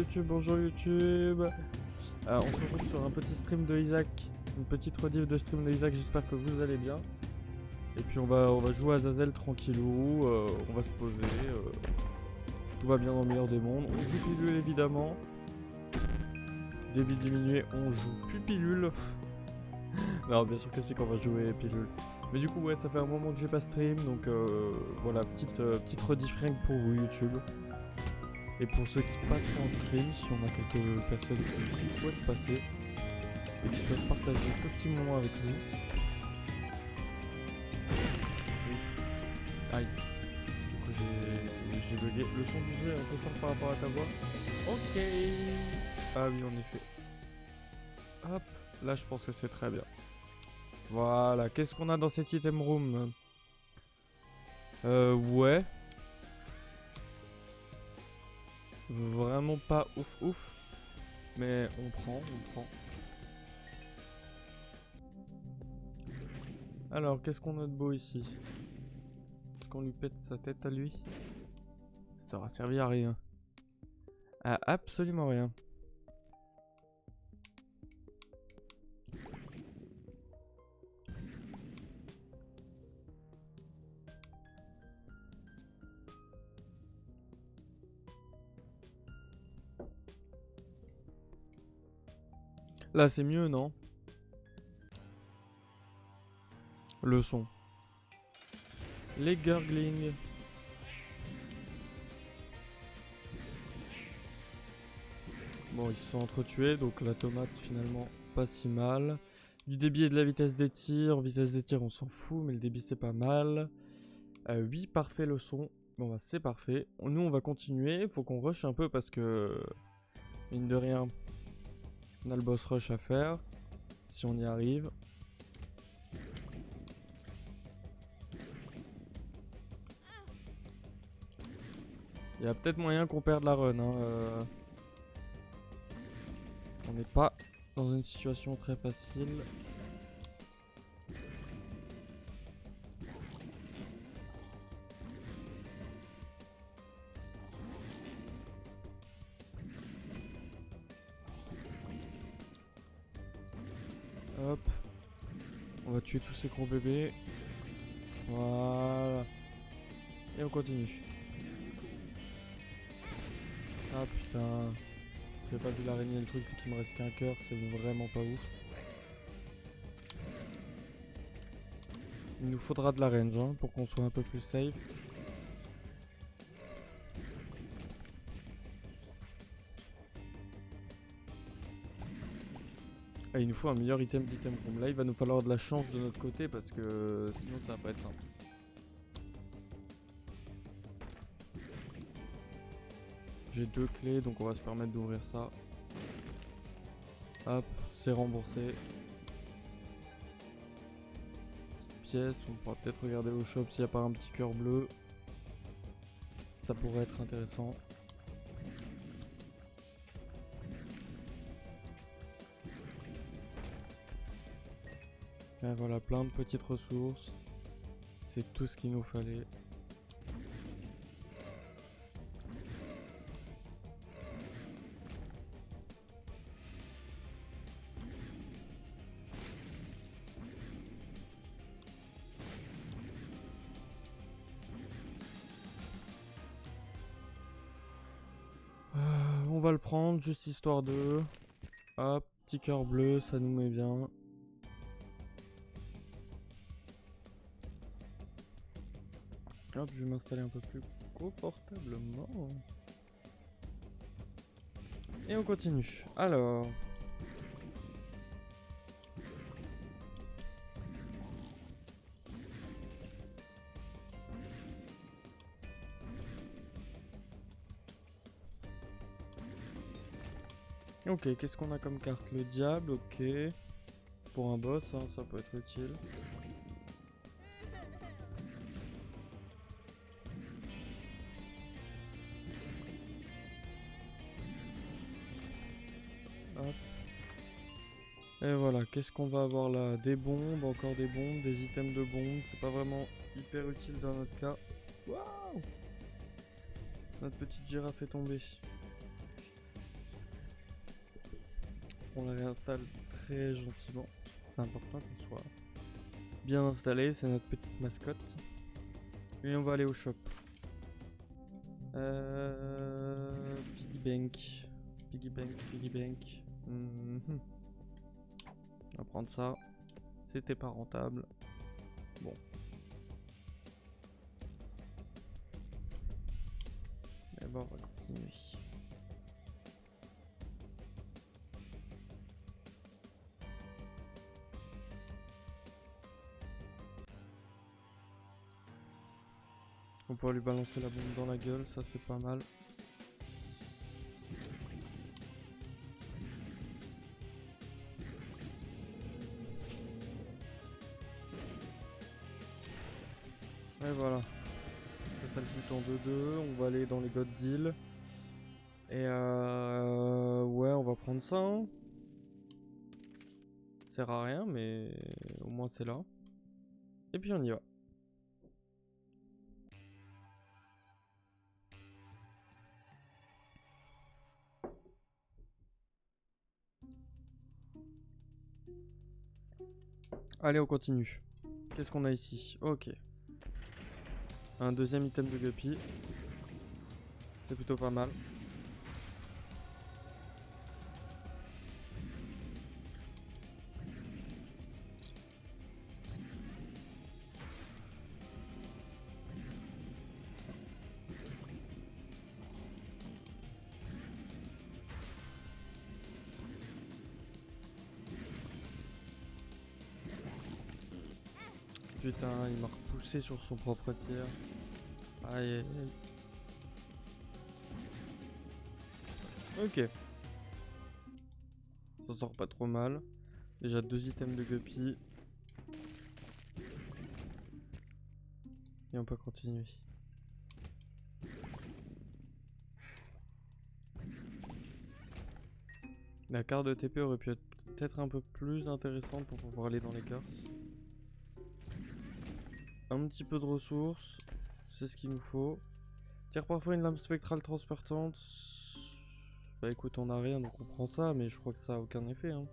YouTube, bonjour YouTube. On se retrouve sur un petit stream de Isaac, une petite rediff de stream de Isaac, j'espère que vous allez bien. Et puis on va jouer à Azazel tranquillou, on va se poser, tout va bien dans le meilleur des mondes. On joue pilule évidemment. Débit diminué, on joue plus pilule. Non, bien sûr que c'est qu'on va jouer pilule. Mais du coup ouais, ça fait un moment que j'ai pas stream, donc voilà, petite rediff rien que pour vous YouTube. Et pour ceux qui passeront en stream, si on a quelques personnes qui souhaitent passer et qui souhaitent partager ce petit moment avec nous. Oui. Aïe. Du coup j'ai bugué. Le son du jeu est un peu fort par rapport à ta voix. Ok. Ah oui, en effet. Hop. Là, je pense que c'est très bien. Voilà. Qu'est-ce qu'on a dans cet item room? Ouais. Vraiment pas ouf. Mais on prend. Alors, qu'est-ce qu'on a de beau ici? Est-ce qu'on lui pète sa tête à lui? Ça aura servi à rien. À absolument rien. Là, c'est mieux, non? Le son. Les gurglings. Bon, ils se sont entretués, donc la tomate finalement pas si mal. Du débit et de la vitesse des tirs. Vitesse des tirs, on s'en fout, mais le débit c'est pas mal. Oui, parfait le son. Bon, bah c'est parfait. Nous, on va continuer. Faut qu'on rush un peu parce que, mine de rien, on a le boss rush à faire. Si on y arrive. Il y a peut-être moyen qu'on perde la run. Hein, On n'est pas dans une situation très facile. Hop. On va tuer tous ces gros bébés. Voilà. Et on continue. Ah putain. J'ai pas vu l'araignée, le truc c'est qu'il me reste qu'un cœur, c'est vraiment pas ouf. Il nous faudra de la range hein, pour qu'on soit un peu plus safe. Ah, il nous faut un meilleur item d'item room. Là il va nous falloir de la chance de notre côté parce que sinon ça va pas être simple. J'ai 2 clés donc on va se permettre d'ouvrir ça. Hop, c'est remboursé. Cette pièce, on pourra peut-être regarder au shop s'il n'y a pas un petit cœur bleu. Ça pourrait être intéressant. Et voilà, plein de petites ressources. C'est tout ce qu'il nous fallait. On va le prendre, juste histoire de... Hop, petit cœur bleu, ça nous met bien. Hop, je vais m'installer un peu plus confortablement. Et on continue. Alors... Ok, qu'est-ce qu'on a comme carte? Le diable, ok. Pour un boss, hein, ça peut être utile. Hop. Et voilà, qu'est-ce qu'on va avoir là? Des bombes, encore des bombes, des items de bombes. C'est pas vraiment hyper utile dans notre cas. Waouh! Notre petite girafe est tombée. On la réinstalle très gentiment. C'est important qu'on soit bien installé, c'est notre petite mascotte. Et on va aller au shop. Piggy bank. Piggy bank, piggy bank. On va prendre ça. C'était pas rentable. Bon. Mais bon, on va continuer. On pourra lui balancer la bombe dans la gueule, ça c'est pas mal. Et voilà. Ça le but en 2-2. On va aller dans les God Deal. Et ouais, on va prendre ça. Hein. Ça sert à rien, mais au moins c'est là. Et puis on y va. Allez, on continue. Qu'est-ce qu'on a ici? Ok. Un deuxième item de Guppy. C'est plutôt pas mal. Putain, il m'a repoussé sur son propre tir. Aïe aïe aïe. Ok. Ça sort pas trop mal. Déjà 2 items de Guppy. Et on peut continuer. La carte de TP aurait pu être peut-être un peu plus intéressante pour pouvoir aller dans les curses. Un petit peu de ressources, c'est ce qu'il nous faut. Tire parfois une lame spectrale transportante. Bah écoute, on a rien donc on prend ça, mais je crois que ça a aucun effet. Hein.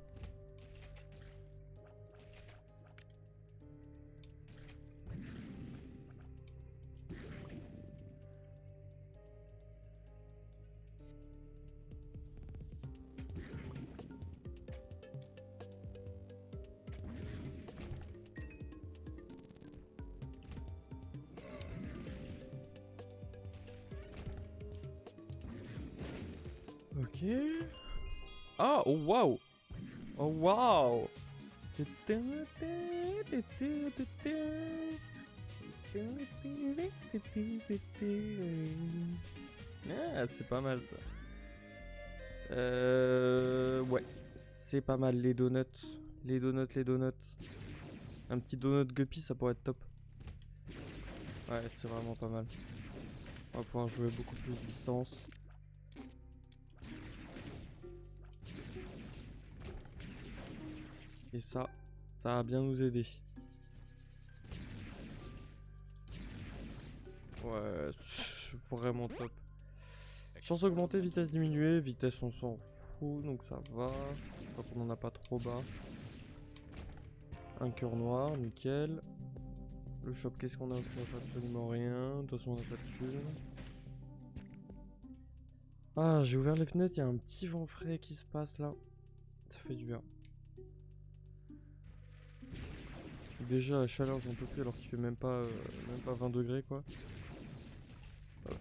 Ok. Ah, oh waouh. Oh waouh. Ah, c'est pas mal ça. Ouais. C'est pas mal les donuts. Les donuts, les donuts. Un petit donut Guppy, ça pourrait être top. Ouais, c'est vraiment pas mal. On va pouvoir jouer beaucoup plus de distance. Et ça va bien nous aider. Ouais, vraiment top. Chance augmentée, vitesse diminuée. Vitesse, on s'en fout, donc ça va. Je crois qu'on en a pas trop bas. Un cœur noir, nickel. Le shop, qu'est-ce qu'on a? On a absolument rien. De toute façon, on a pas de thunes. Ah, j'ai ouvert les fenêtres, il y a un petit vent frais qui se passe là. Ça fait du bien. Déjà, la chaleur, j'en peux plus alors qu'il fait même pas 20 degrés quoi. Ok.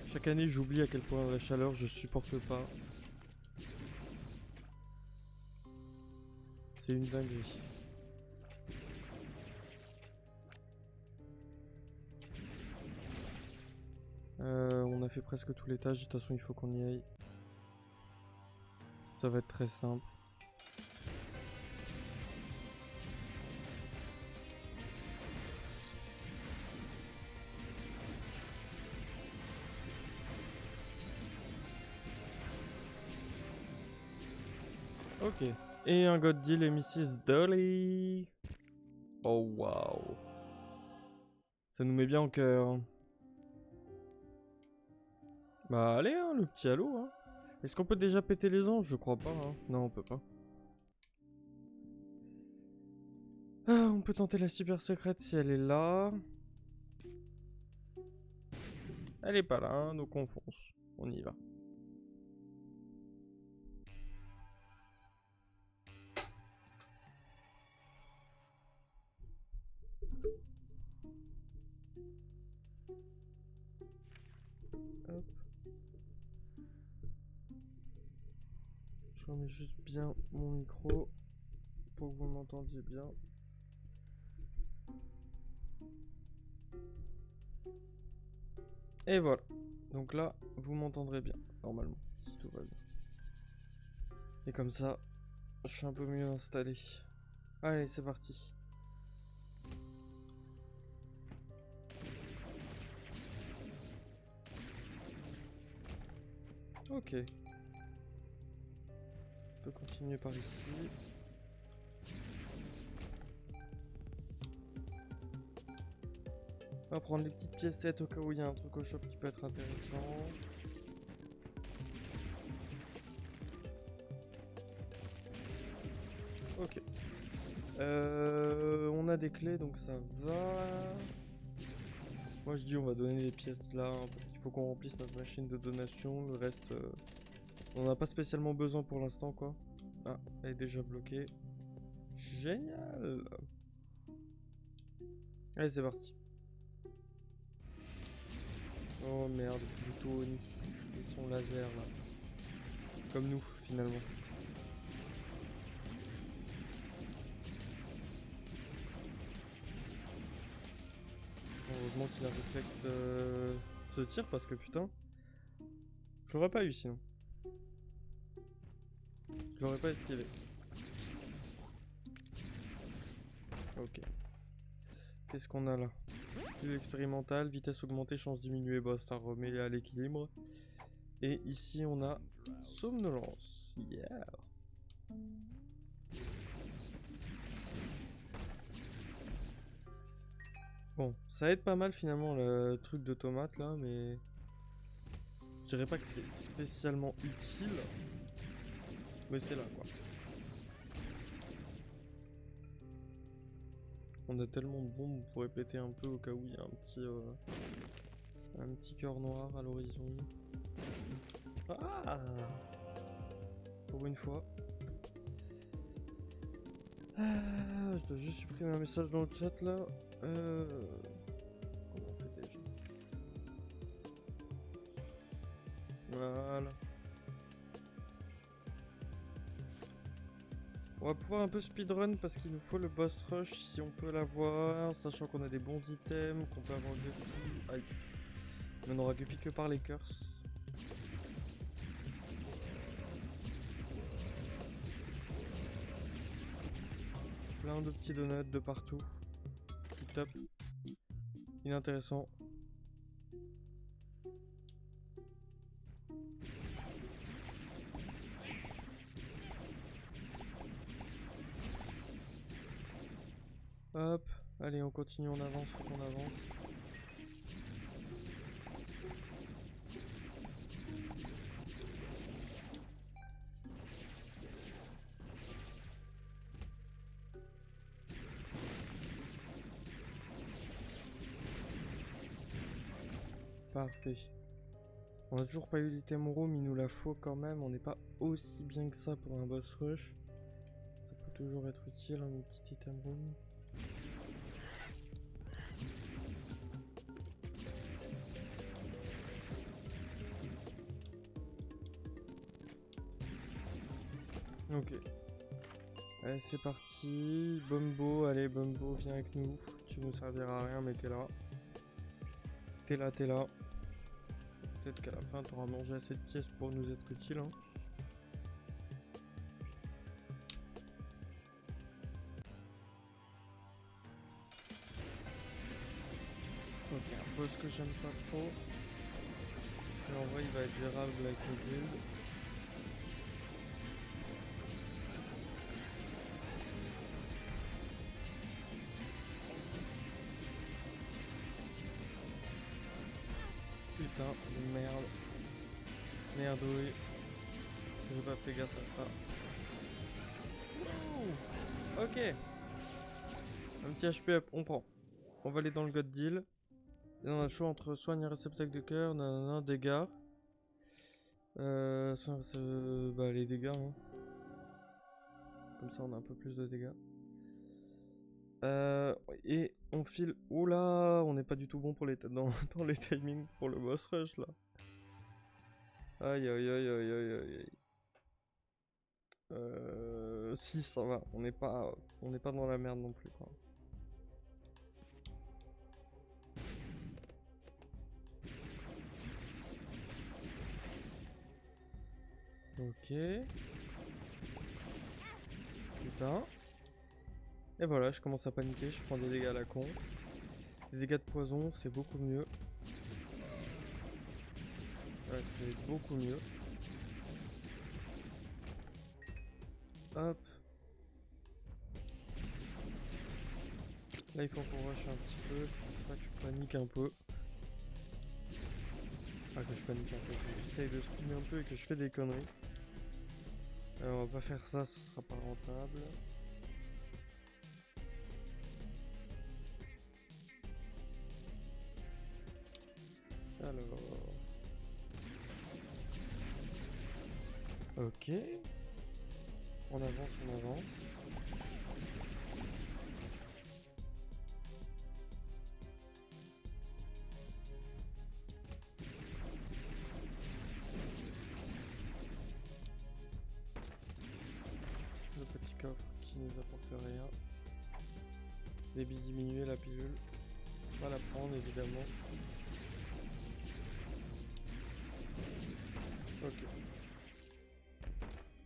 Chaque année, j'oublie à quel point la chaleur, je supporte pas. C'est une dinguerie. On a fait presque tout l'étage, de toute façon il faut qu'on y aille. Ça va être très simple. Ok. Et un God Deal et Mrs. Dolly. Oh waouh. Ça nous met bien en cœur. Bah allez, hein, le petit halo. Hein. Est-ce qu'on peut déjà péter les anges? Je crois pas. Hein. Non, on peut pas. Ah, on peut tenter la super secrète si elle est là. Elle est pas là, hein, donc on fonce. On y va. Hop. Je remets juste bien mon micro pour que vous m'entendiez bien. Et voilà. Donc là, vous m'entendrez bien, normalement, si tout va bien. Et comme ça, je suis un peu mieux installé. Allez, c'est parti. Ok. On peut continuer par ici. On va prendre les petites piécettes au cas où il y a un truc au shop qui peut être intéressant. Ok. On a des clés donc ça va. Moi je dis on va donner les pièces là hein, parce qu'il faut qu'on remplisse notre machine de donation. Le reste on n'a pas spécialement besoin pour l'instant quoi. Ah, elle est déjà bloquée. Génial. Allez c'est parti. Oh merde, plutôt Oni et son laser là. Comme nous finalement. Heureusement qu'il a réflecte ce tir parce que putain, je l'aurais pas eu sinon. Je l'aurais pas esquivé. Ok. Qu'est-ce qu'on a là? Plus expérimental, vitesse augmentée, chance diminuée, bah ça remet à l'équilibre. Et ici on a somnolence. Yeah. Bon, ça aide pas mal finalement le truc de tomate là, mais je dirais pas que c'est spécialement utile, mais c'est là quoi. On a tellement de bombes, on pourrait péter un peu au cas où il y a un petit cœur noir à l'horizon. Ah, pour une fois. Ah, je dois juste supprimer un message dans le chat là. Comment on fait déjà? Voilà. On va pouvoir un peu speedrun parce qu'il nous faut le boss rush si on peut l'avoir, sachant qu'on a des bons items, qu'on peut avoir le... Aïe. Mais on n'aura guppy que par les curses. Plein de petits donuts de partout. Top. Inintéressant. Hop. Allez, on continue, on avance, faut qu'on avance. Parfait. On a toujours pas eu l'item room, il nous la faut quand même. On n'est pas aussi bien que ça pour un boss rush. Ça peut toujours être utile, un petit item room. Ok. Allez, c'est parti. Bumbo, allez, Bumbo, viens avec nous. Tu nous serviras à rien, mais t'es là. T'es là, t'es là. Peut-être qu'à la fin, t'auras mangé assez de pièces pour nous être utile. Hein. Ok, un boss que j'aime pas trop. Mais en vrai, il va être gérable avec le build. putain de merde. Merdouille. J'ai pas fait gaffe à ça. Ouh. Ok. Un petit HP up, on prend. On va aller dans le God Deal. Et on a le choix entre soigne un réceptacle de cœur, nanana, dégâts. Bah les dégâts, hein. Comme ça on a un peu plus de dégâts. Et on file... Oula, on n'est pas du tout bon pour les dans les timings pour le boss rush là. Aïe aïe aïe aïe aïe aïe. Si ça va, on n'est pas dans la merde non plus quoi. Ok. Putain. Et voilà, je commence à paniquer, je prends des dégâts à la con. Les dégâts de poison, c'est beaucoup mieux. Ouais, c'est beaucoup mieux. Hop. Là, il faut qu'on rush un petit peu. C'est pour ça que je panique un peu. Ah, que je panique un peu. Que j'essaye de spinner un peu et que je fais des conneries. Alors, on va pas faire ça, ce sera pas rentable. Alors... Ok. On avance, on avance. Le petit coffre qui nous apporte rien. Débit diminué, la pilule. On va la prendre évidemment. Ok.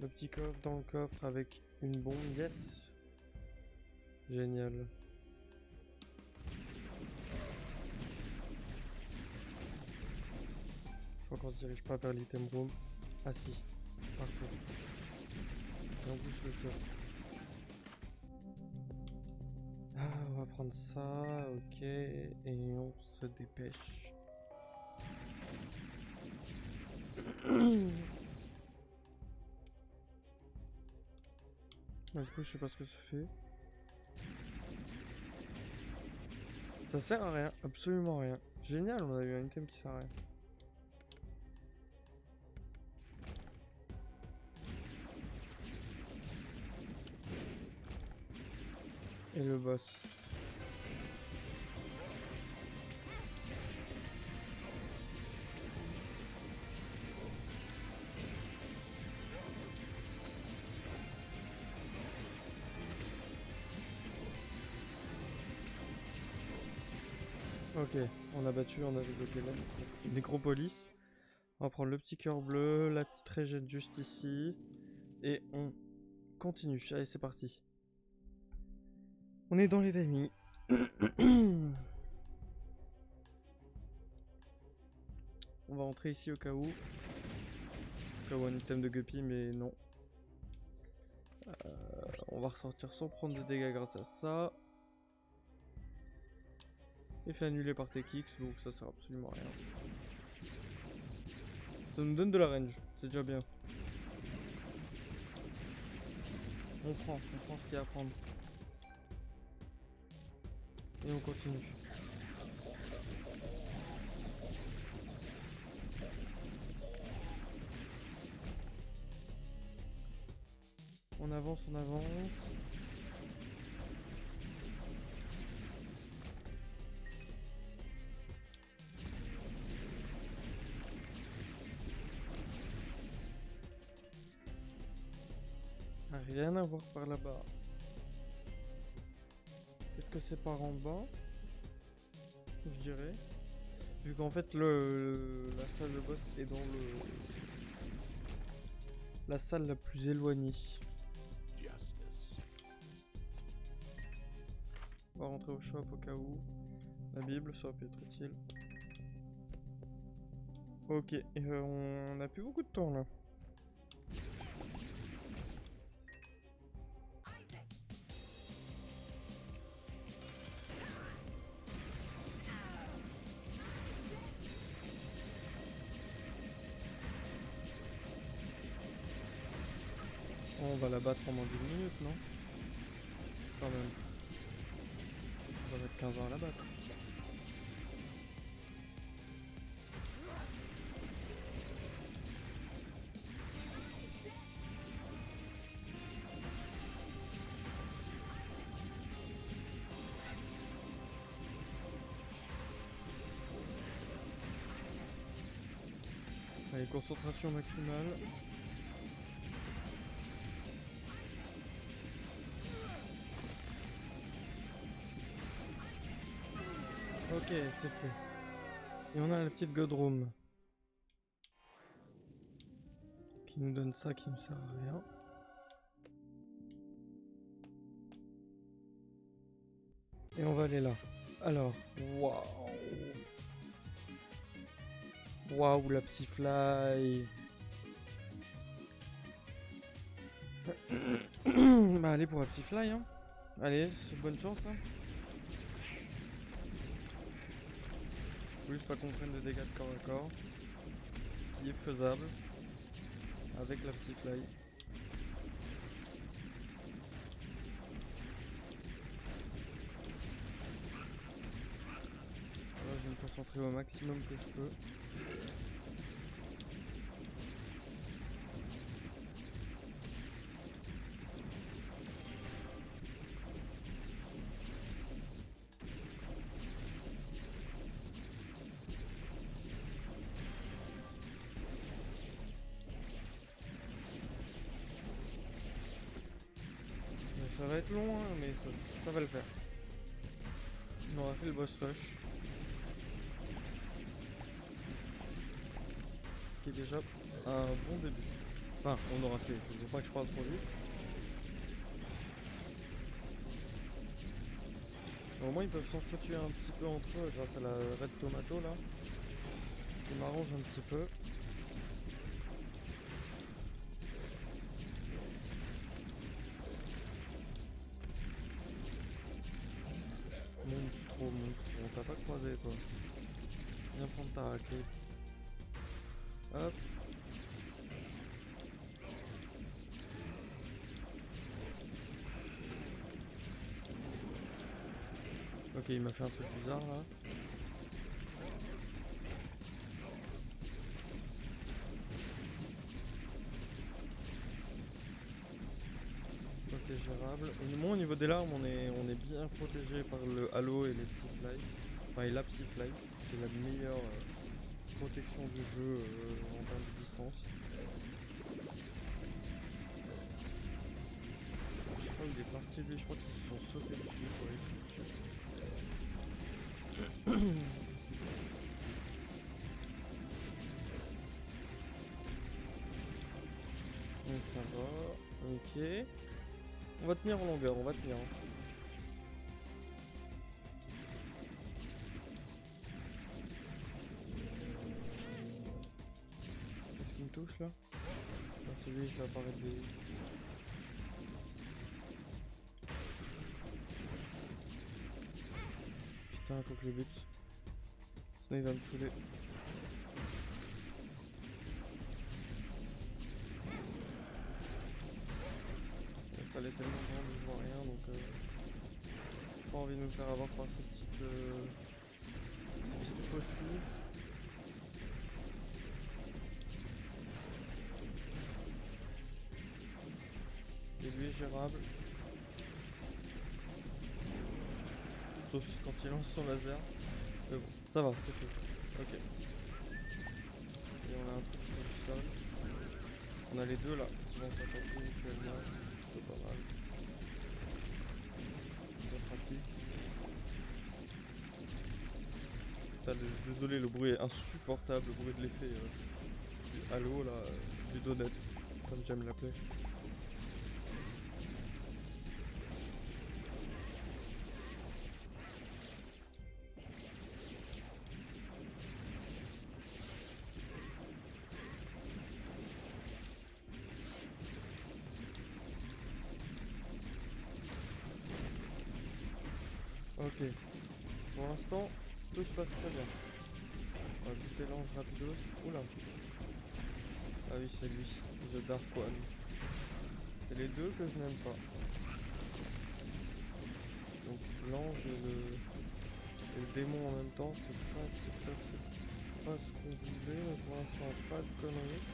Le petit coffre dans le coffre avec une bombe. Yes. Génial. Faut qu'on se dirige pas vers l'item room. Ah si. Parfait. Et on pousse le choix. Ah, on va prendre ça. Ok. Et on se dépêche. Du coup, je sais pas ce que ça fait. Ça sert à rien, absolument rien. Génial, on a eu un item qui sert à rien. Et le boss. Ok, on a battu, on a débloqué la nécropolis. On va prendre le petit cœur bleu, la petite régène juste ici. Et on continue. Allez, c'est parti. On est dans les timings. On va rentrer ici au cas où. Au cas où un item de guppy, mais non. On va ressortir sans prendre de dégâts grâce à ça. Et fait annuler par TKX, donc ça sert absolument à rien. Ça nous donne de la range, c'est déjà bien. On prend ce qu'il y a à prendre. Et on continue. On avance, on avance. Rien à voir par là-bas. Peut-être que c'est par en bas. Je dirais. Vu qu'en fait la salle de boss est dans la salle la plus éloignée. On va rentrer au shop au cas où. La Bible, ça aurait pu être utile. Ok, on a plus beaucoup de temps là. va la battre en moins d'une minute, non? Quand même. On va mettre 15 ans à la battre. Allez, concentration maximale. Ok, c'est fait. Et on a la petite Godroom. Qui nous donne ça qui ne sert à rien. Et on va aller là. Alors, waouh. Waouh, la Psyfly. Bah allez pour la Psyfly, hein. Allez, c'est bonne chance, hein. Faut juste pas qu'on prenne de dégâts de corps à corps. Qui est faisable. Avec la Psyfly. Là, je vais me concentrer au maximum que je peux. Ça va être long, hein, mais ça va le faire. On aura fait le boss rush. Qui est déjà un bon début. Enfin, on aura fait. Je veux pas que je parle trop vite. Au moins, ils peuvent s'entretuer un petit peu entre eux grâce à la Red Tomato là. Qui m'arrange un petit peu. Monstro, on t'a pas croisé toi. Viens prendre ta raclée. Hop. Ok, il m'a fait un truc bizarre là. Ok, gérable. Au niveau des larmes, on est bien protégé par le halo et les Psyfly. Enfin, et la Psyfly, c'est la meilleure protection du jeu en termes de distance. Je crois qu'il est parti lui, je crois qu'ils se sont sautés dessus pour aller le tuer. Donc ça va, ok. On va tenir en longueur, on va tenir. Qu'est-ce qui me touche là? Ah, celui qui va apparaître des... Putain, faut que je bute. Sinon il va me saouler. La salle est tellement grande, je vois rien donc j'ai pas envie de me faire avoir par ces petites faucilles. Et lui est gérable. Sauf quand il lance son laser. Mais bon, ça va, c'est tout. Ok. Et on a un truc sur le sol. On a les deux là qui vont s'attaquer mutuellement. C'est pas mal. C'est pratique. Putain, désolé, le bruit est insupportable, le bruit de l'effet du halo là, du donut, comme j'aime l'appeler. Ok, pour l'instant, tout se passe très bien. On va buter l'ange rapidos. Oula. Ah oui, c'est lui, The Dark One. C'est les deux que je n'aime pas. Donc l'ange et le démon en même temps, c'est pas ce qu'on voulait, mais pour l'instant pas de conneries.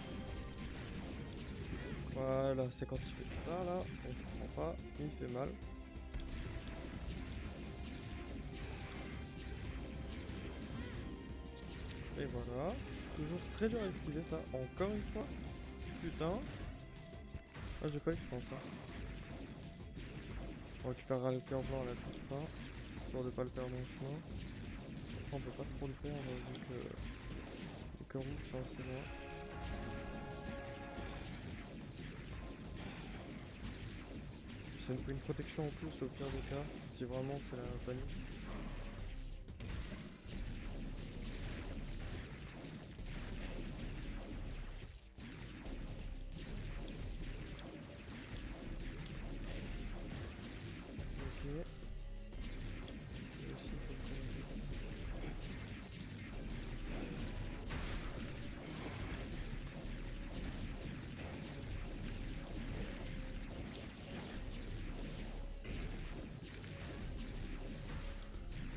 Voilà, c'est quand il fait ça là, on ne comprend pas, il fait mal. Et voilà, toujours très dur à esquiver ça, encore une fois. Putain. Ah, j'ai pas eu de chance hein. On récupérera le cœur blanc à la toute fin, histoire de pas le perdre dans le chemin. Après, on peut pas trop le faire vu que le cœur rouge c'est assez loin. Ça nous fait une protection en plus au pire des cas, si vraiment c'est la panique. Ok.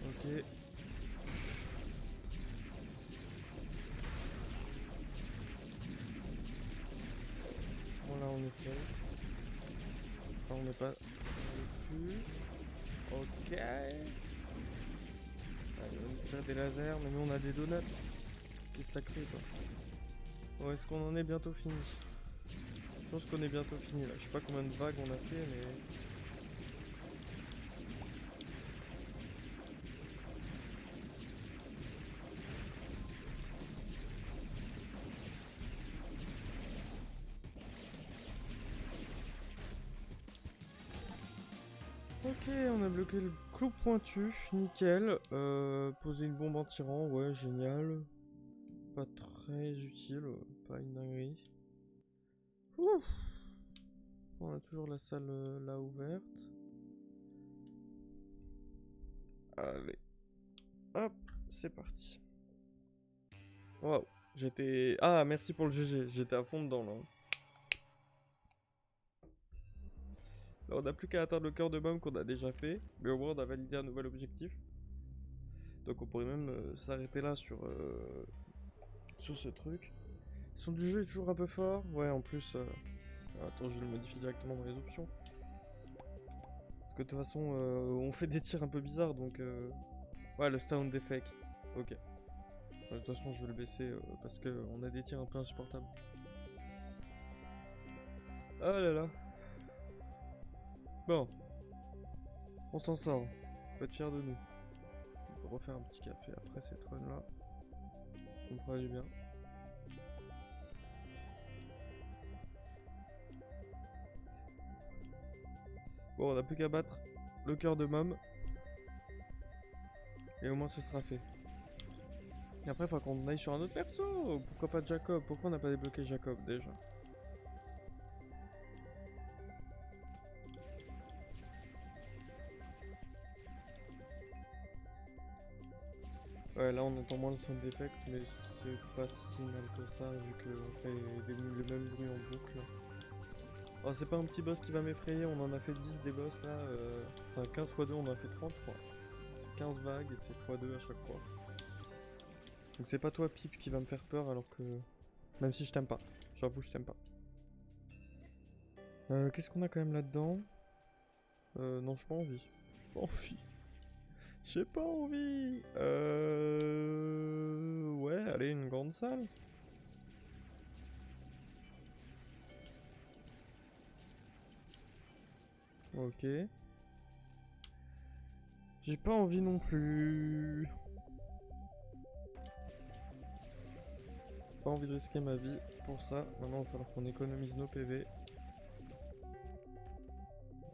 Ok. Bon là on essaye. Enfin on n'est pas plus. Ok. Allez, on va nous tirer des lasers, mais nous on a des donuts. Qui stackerait quoi. Bon, est-ce qu'on en est bientôt fini? Je pense qu'on est bientôt fini là. Je sais pas combien de vagues on a fait, mais. Ok, on a bloqué le clou pointu, nickel. Poser une bombe anti-rang, ouais, génial. Pas très utile, pas une dinguerie. Ouf. On a toujours la salle là ouverte. Allez, hop, c'est parti. Waouh, j'étais... Ah, merci pour le GG, j'étais à fond dedans là. Là, on n'a plus qu'à atteindre le cœur de bombe qu'on a déjà fait, mais au moins on a validé un nouvel objectif. Donc on pourrait même s'arrêter là sur ce truc. Le son du jeu est toujours un peu fort. Ouais, en plus... Attends, je le modifie directement dans les options. Parce que de toute façon, on fait des tirs un peu bizarres, donc... Ouais, le sound effect. Ok. De toute façon, je vais le baisser parce qu'on a des tirs un peu insupportables. Ah là là. Bon. On s'en sort. Faut être fier de nous. On peut refaire un petit café après cette run là. Ça me fera du bien. Bon, on n'a plus qu'à battre le cœur de Mom. Et au moins ce sera fait. Et après, il faut qu'on aille sur un autre perso. Pourquoi pas Jacob? Pourquoi on n'a pas débloqué Jacob déjà? Ouais, là on entend moins le sound effect, mais c'est pas si mal que ça vu qu'on fait le même bruit en boucle. Oh, c'est pas un petit boss qui va m'effrayer, on en a fait 10 des boss là. Enfin 15 x 2, on en a fait 30 je crois. C'est 15 vagues et c'est x2 à chaque fois. Donc c'est pas toi Pipe qui va me faire peur alors que... Même si je t'aime pas. J'avoue je t'aime pas. Qu'est-ce qu'on a quand même là-dedans? Non, j'ai pas envie. J'ai pas envie. J'ai pas envie. Ouais, allez, une grande salle. Ok. J'ai pas envie non plus. Pas envie de risquer ma vie pour ça. Maintenant, il va falloir qu'on économise nos PV.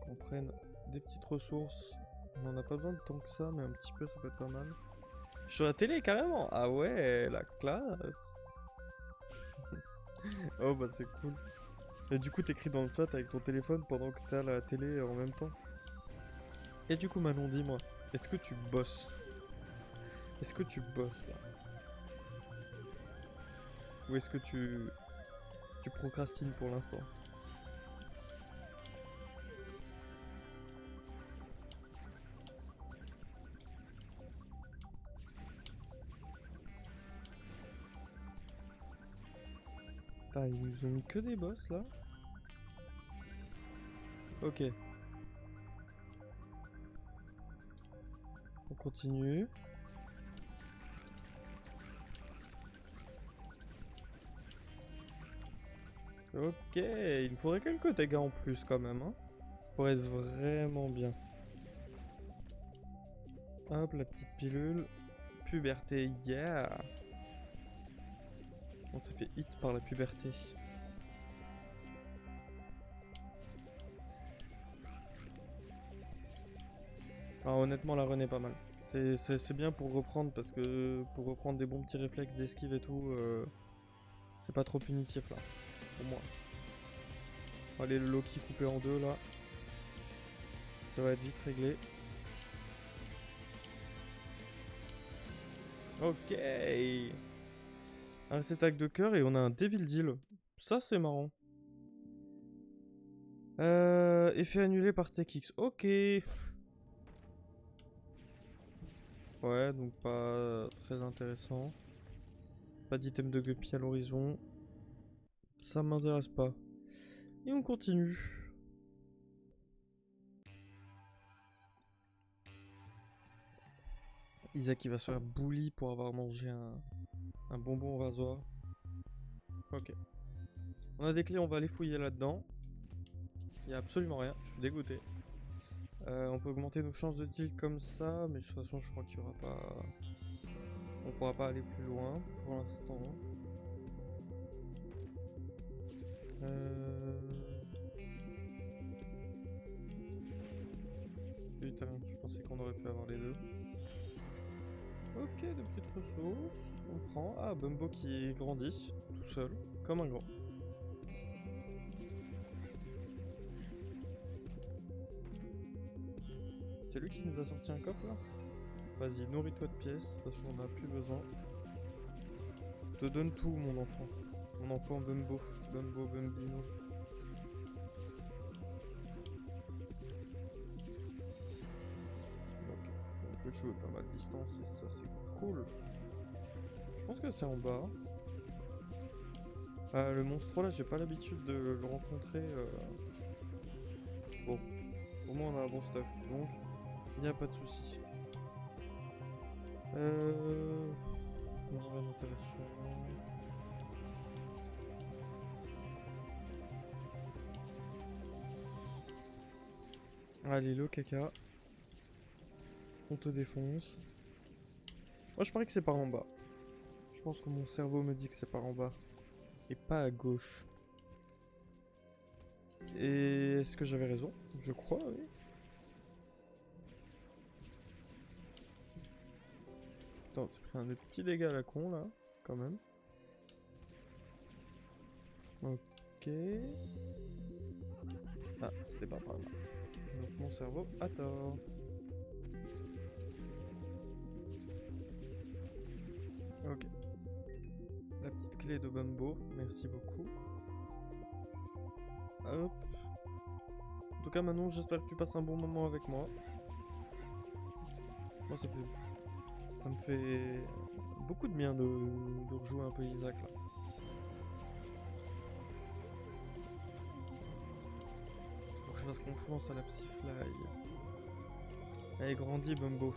Qu'on prenne des petites ressources. On en a pas besoin de tant que ça, mais un petit peu, ça peut être pas mal. Je suis sur la télé, carrément. Ah ouais, la classe. Oh bah c'est cool. Et du coup, t'écris dans le chat avec ton téléphone pendant que t'as la télé en même temps. Et du coup, Manon, dis-moi, est-ce que tu bosses? Est-ce que tu bosses là? Ou est-ce que tu procrastines pour l'instant? Putain, ils nous ont mis que des boss là. Ok. On continue. Ok, il me faudrait quelques dégâts en plus quand même, hein, pour être vraiment bien. Hop, la petite pilule. Puberté, yeah. On s'est fait hit par la puberté. Alors honnêtement, la run est pas mal. C'est bien pour reprendre, parce que pour reprendre des bons petits réflexes d'esquive et tout, c'est pas trop punitif là, pour moi. Allez, le Loki coupé en deux là. Ça va être vite réglé. Ok. Un réceptacle de cœur et on a un Devil Deal. Ça c'est marrant. Effet annulé par TechX. Ok. Ouais, donc pas très intéressant. Pas d'item de guppy à l'horizon. Ça m'intéresse pas. Et on continue. Isaac il va se faire bully pour avoir mangé un bonbon au rasoir. Ok. On a des clés, on va aller fouiller là-dedans. Il y a absolument rien, je suis dégoûté. On peut augmenter nos chances de deal comme ça, mais de toute façon je crois qu'il y aura pas... On pourra pas aller plus loin pour l'instant. Putain, je pensais qu'on aurait pu avoir les deux. Ok, de petites ressources. On prend. Ah, Bumbo qui grandit tout seul, comme un grand. C'est lui qui nous a sorti un coffre là. Vas-y, nourris-toi de pièces, de toute façon on n'a plus besoin. Je te donne tout mon enfant. Mon enfant Bumbo. Bumbo Bumbino. Ok, on peut jouer pas mal de distance et ça c'est cool. Je pense que c'est en bas. Le monstre là, j'ai pas l'habitude de le rencontrer. Bon, au moins on a un bon stuff, donc il n'y a pas de souci. Non, rien d'intéressant. Allez, le caca. On te défonce. Moi je parie que c'est par en bas. Je pense que mon cerveau me dit que c'est par en bas. Et pas à gauche. Et est-ce que j'avais raison? Je crois, oui. Attends, tu pris un petit dégât à la con là, quand même. Ok. Ah, c'était pas par là. Donc mon cerveau a tort. Ok. La petite clé de Bumbo, merci beaucoup. Hop. En tout cas, Manon, j'espère que tu passes un bon moment avec moi. Moi, ça me fait beaucoup de bien de rejouer un peu Isaac là. Faut que je fasse confiance à la Psyfly. Allez, grandis Bumbo.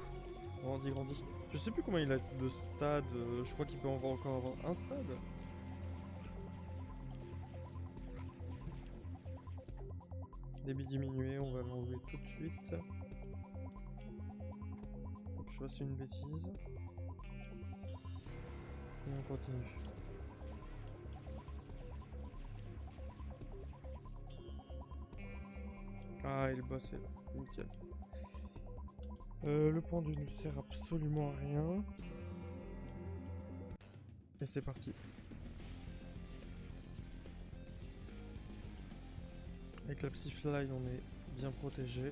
Grandis, grandis. Je sais plus comment il a de stade. Je crois qu'il peut encore avoir un stade. Débit diminué, on va l'enlever tout de suite. Faut que je fasse une bêtise. Et on continue. Ah, et le boss est là. Nickel. Le pendu ne sert absolument à rien. Et c'est parti. Avec la Psyfly, on est bien protégé.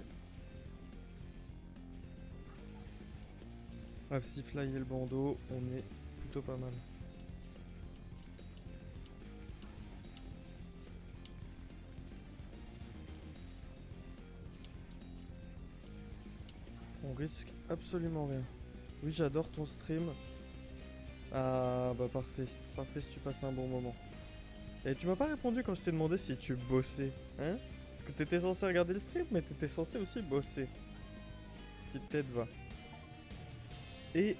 La Psyfly et le bandeau, on est plutôt pas mal. On risque absolument rien. Oui, j'adore ton stream. Ah bah parfait. Parfait si tu passes un bon moment. Et tu m'as pas répondu quand je t'ai demandé si tu bossais, hein? Parce que t'étais censé regarder le stream, mais t'étais censé aussi bosser. Petite tête va. Et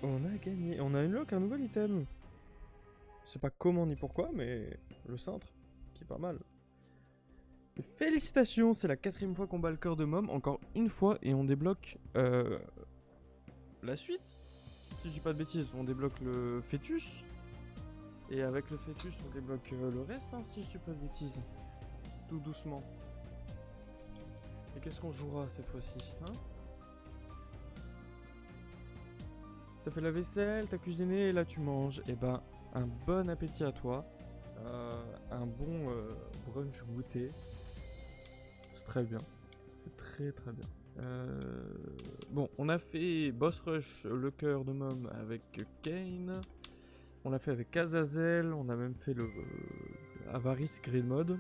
on a gagné. On a unlock un nouvel item. Je sais pas comment ni pourquoi, mais le cintre, qui est pas mal. Et félicitations, c'est la 4ème fois qu'on bat le cœur de Mom, encore une fois, et on débloque la suite. Si je dis pas de bêtises, on débloque le fœtus. Et avec le fœtus, on débloque le reste, hein, si je dis pas de bêtises. Tout doucement. Et qu'est-ce qu'on jouera cette fois-ci, hein? T'as fait la vaisselle, t'as cuisiné, et là tu manges. Et ben, un bon appétit à toi. Un bon brunch goûter. C'est très bien. C'est très très bien. Bon, on a fait Boss Rush, le cœur de Mom avec Kane. On l'a fait avec Azazel. On a même fait le Avarice Green Mode.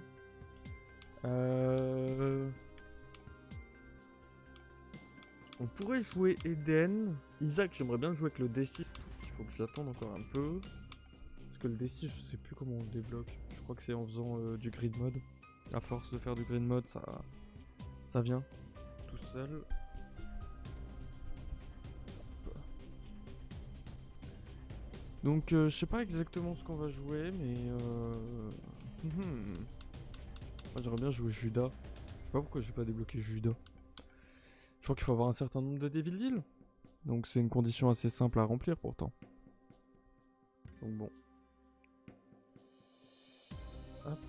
On pourrait jouer Eden. Isaac, j'aimerais bien jouer avec le D6. Il faut que j'attende encore un peu. Parce que le D6, je sais plus comment on le débloque. Je crois que c'est en faisant du grid mode. À force de faire du grid mode, ça vient tout seul. Donc je sais pas exactement ce qu'on va jouer, mais moi j'aimerais bien jouer Judas. Je sais pas pourquoi j'ai pas débloqué Judas. Je crois qu'il faut avoir un certain nombre de Devil Deal. Donc c'est une condition assez simple à remplir pourtant. Donc bon. Hop.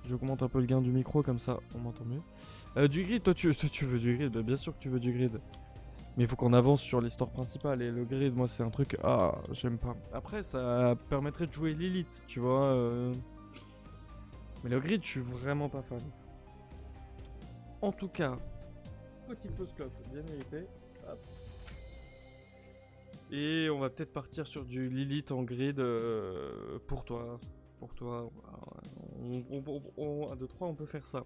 J'augmente un peu le gain du micro comme ça on m'entend mieux. Du grid, toi tu veux du grid, bien sûr que tu veux du grid. Mais il faut qu'on avance sur l'histoire principale et le grid, moi c'est un truc, j'aime pas. Après ça permettrait de jouer Lilith, tu vois. Mais le grid, je suis vraiment pas fan. En tout cas, petite pause clope, bien mérité. Hop. Et on va peut-être partir sur du Lilith en grid pour toi. Pour toi. 1, 2, 3, on peut faire ça.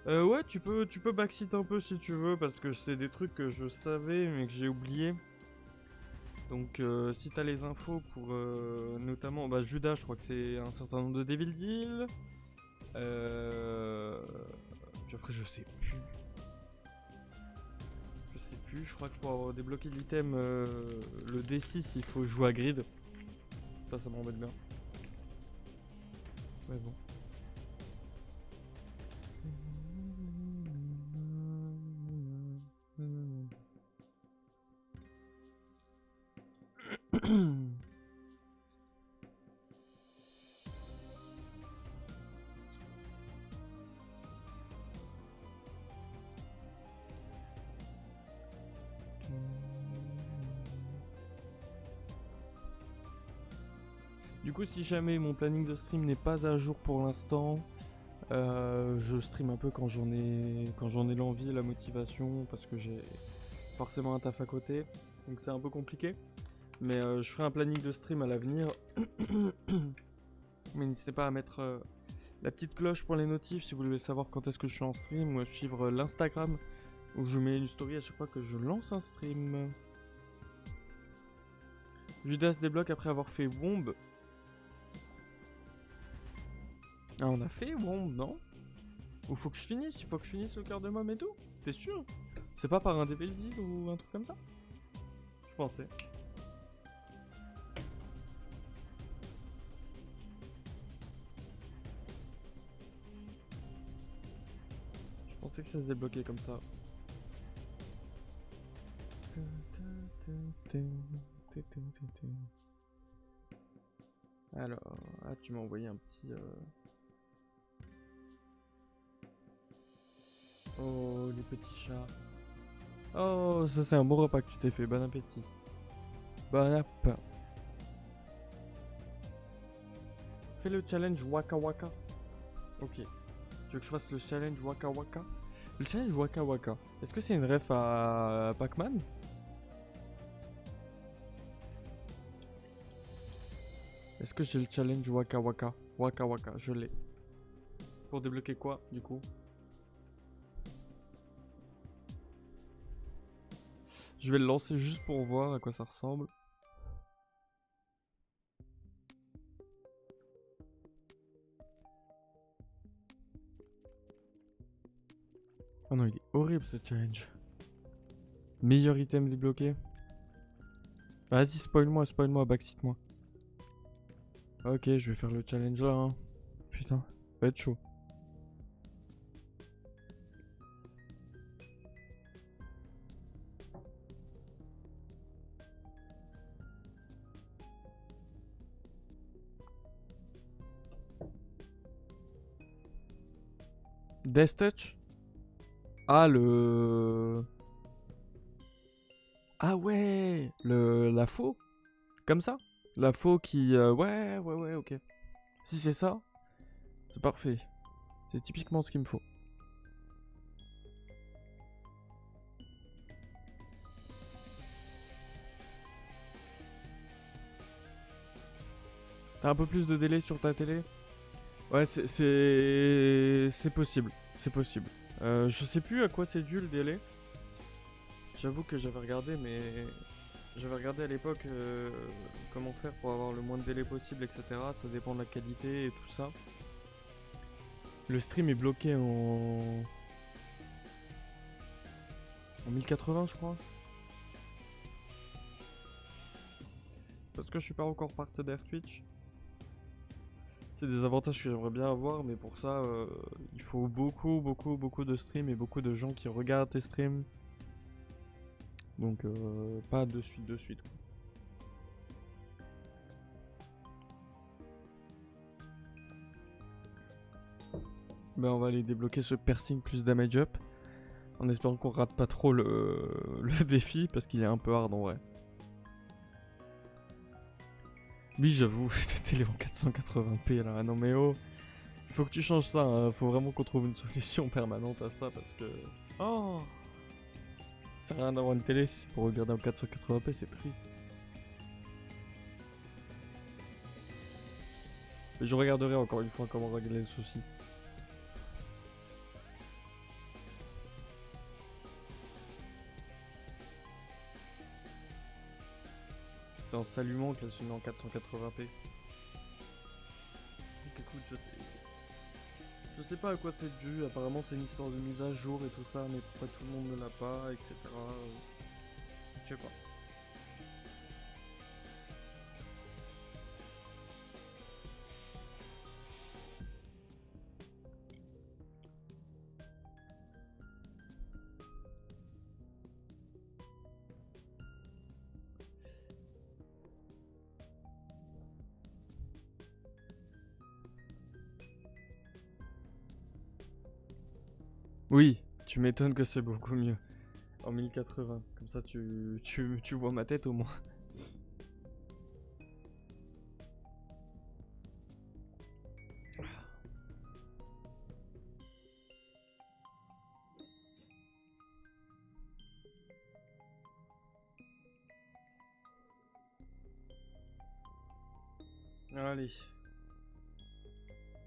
Ouais, tu peux backseat un peu si tu veux, parce que c'est des trucs que je savais mais que j'ai oublié. Donc si t'as les infos pour notamment Judas, je crois que c'est un certain nombre de Devil Deal. Puis après je sais plus. Je crois que pour débloquer l'item le D6 il faut jouer à grid. Ça m'embête bien. Mais bon. Du coup, si jamais mon planning de stream n'est pas à jour pour l'instant, je stream un peu quand j'en ai l'envie, la motivation, parce que j'ai forcément un taf à côté, donc c'est un peu compliqué. Mais je ferai un planning de stream à l'avenir. Mais n'hésitez pas à mettre la petite cloche pour les notifs si vous voulez savoir quand est-ce que je suis en stream, ou à suivre l'Instagram où je mets une story à chaque fois que je lance un stream. Judas débloque après avoir fait Womb. Ah, on a fait Womb, non? Ou faut que je finisse? Il faut que je finisse le cœur de Mom et tout? T'es sûr? C'est pas par un Devil Deal ou un truc comme ça? Je pensais. Je pensais que ça se débloquait comme ça. Alors, tu m'as envoyé un petit... Oh, les petits chats. Oh, ça c'est un bon repas que tu t'es fait, bon appétit. Bon app. Fais le challenge Waka Waka. Ok. Tu veux que je fasse le challenge Waka Waka? Le challenge Waka Waka, est-ce que c'est une ref à Pac-Man? Est-ce que j'ai le challenge Waka Waka? Waka Waka, je l'ai. Pour débloquer quoi, du coup? Je vais le lancer juste pour voir à quoi ça ressemble. Oh non, il est horrible ce challenge. Meilleur item débloqué. Vas-y, spoil-moi, backseat-moi. Ok, je vais faire le challenge là. Hein. Putain, ça va être chaud. Death Touch. Ah, le... Ah ouais, la faux. Comme ça. La faux qui... ouais, ok. Si c'est ça, c'est parfait. C'est typiquement ce qu'il me faut. T'as un peu plus de délai sur ta télé? Ouais, c'est possible. C'est possible. Je sais plus à quoi c'est dû le délai. J'avoue que j'avais regardé, mais... J'avais regardé à l'époque comment faire pour avoir le moins de délai possible, etc. Ça dépend de la qualité et tout ça. Le stream est bloqué en 1080, je crois. Parce que je suis pas encore partenaire Twitch. C'est des avantages que j'aimerais bien avoir, mais pour ça, il faut beaucoup de streams et beaucoup de gens qui regardent tes streams. Donc, pas de suite. Quoi. Ben, on va aller débloquer ce piercing plus damage up. En espérant qu'on rate pas trop le défi, parce qu'il est un peu hard en vrai. Oui, j'avoue, ta télé en 480p là. Non mais oh, il faut que tu changes ça. Hein. Faut vraiment qu'on trouve une solution permanente à ça parce que. Oh, ça sert à rien d'avoir une télé si c'est pour regarder en 480p, c'est triste. Mais je regarderai encore une fois comment régler le souci. C'est en s'allumant qu'elle se met en 480p. Donc écoute, je sais pas à quoi c'est dû, apparemment c'est une histoire de mise à jour et tout ça, mais pourquoi tout le monde ne l'a pas, etc. Je sais pas. Oui, tu m'étonnes que c'est beaucoup mieux. En 1080, comme ça tu vois ma tête au moins. Allez.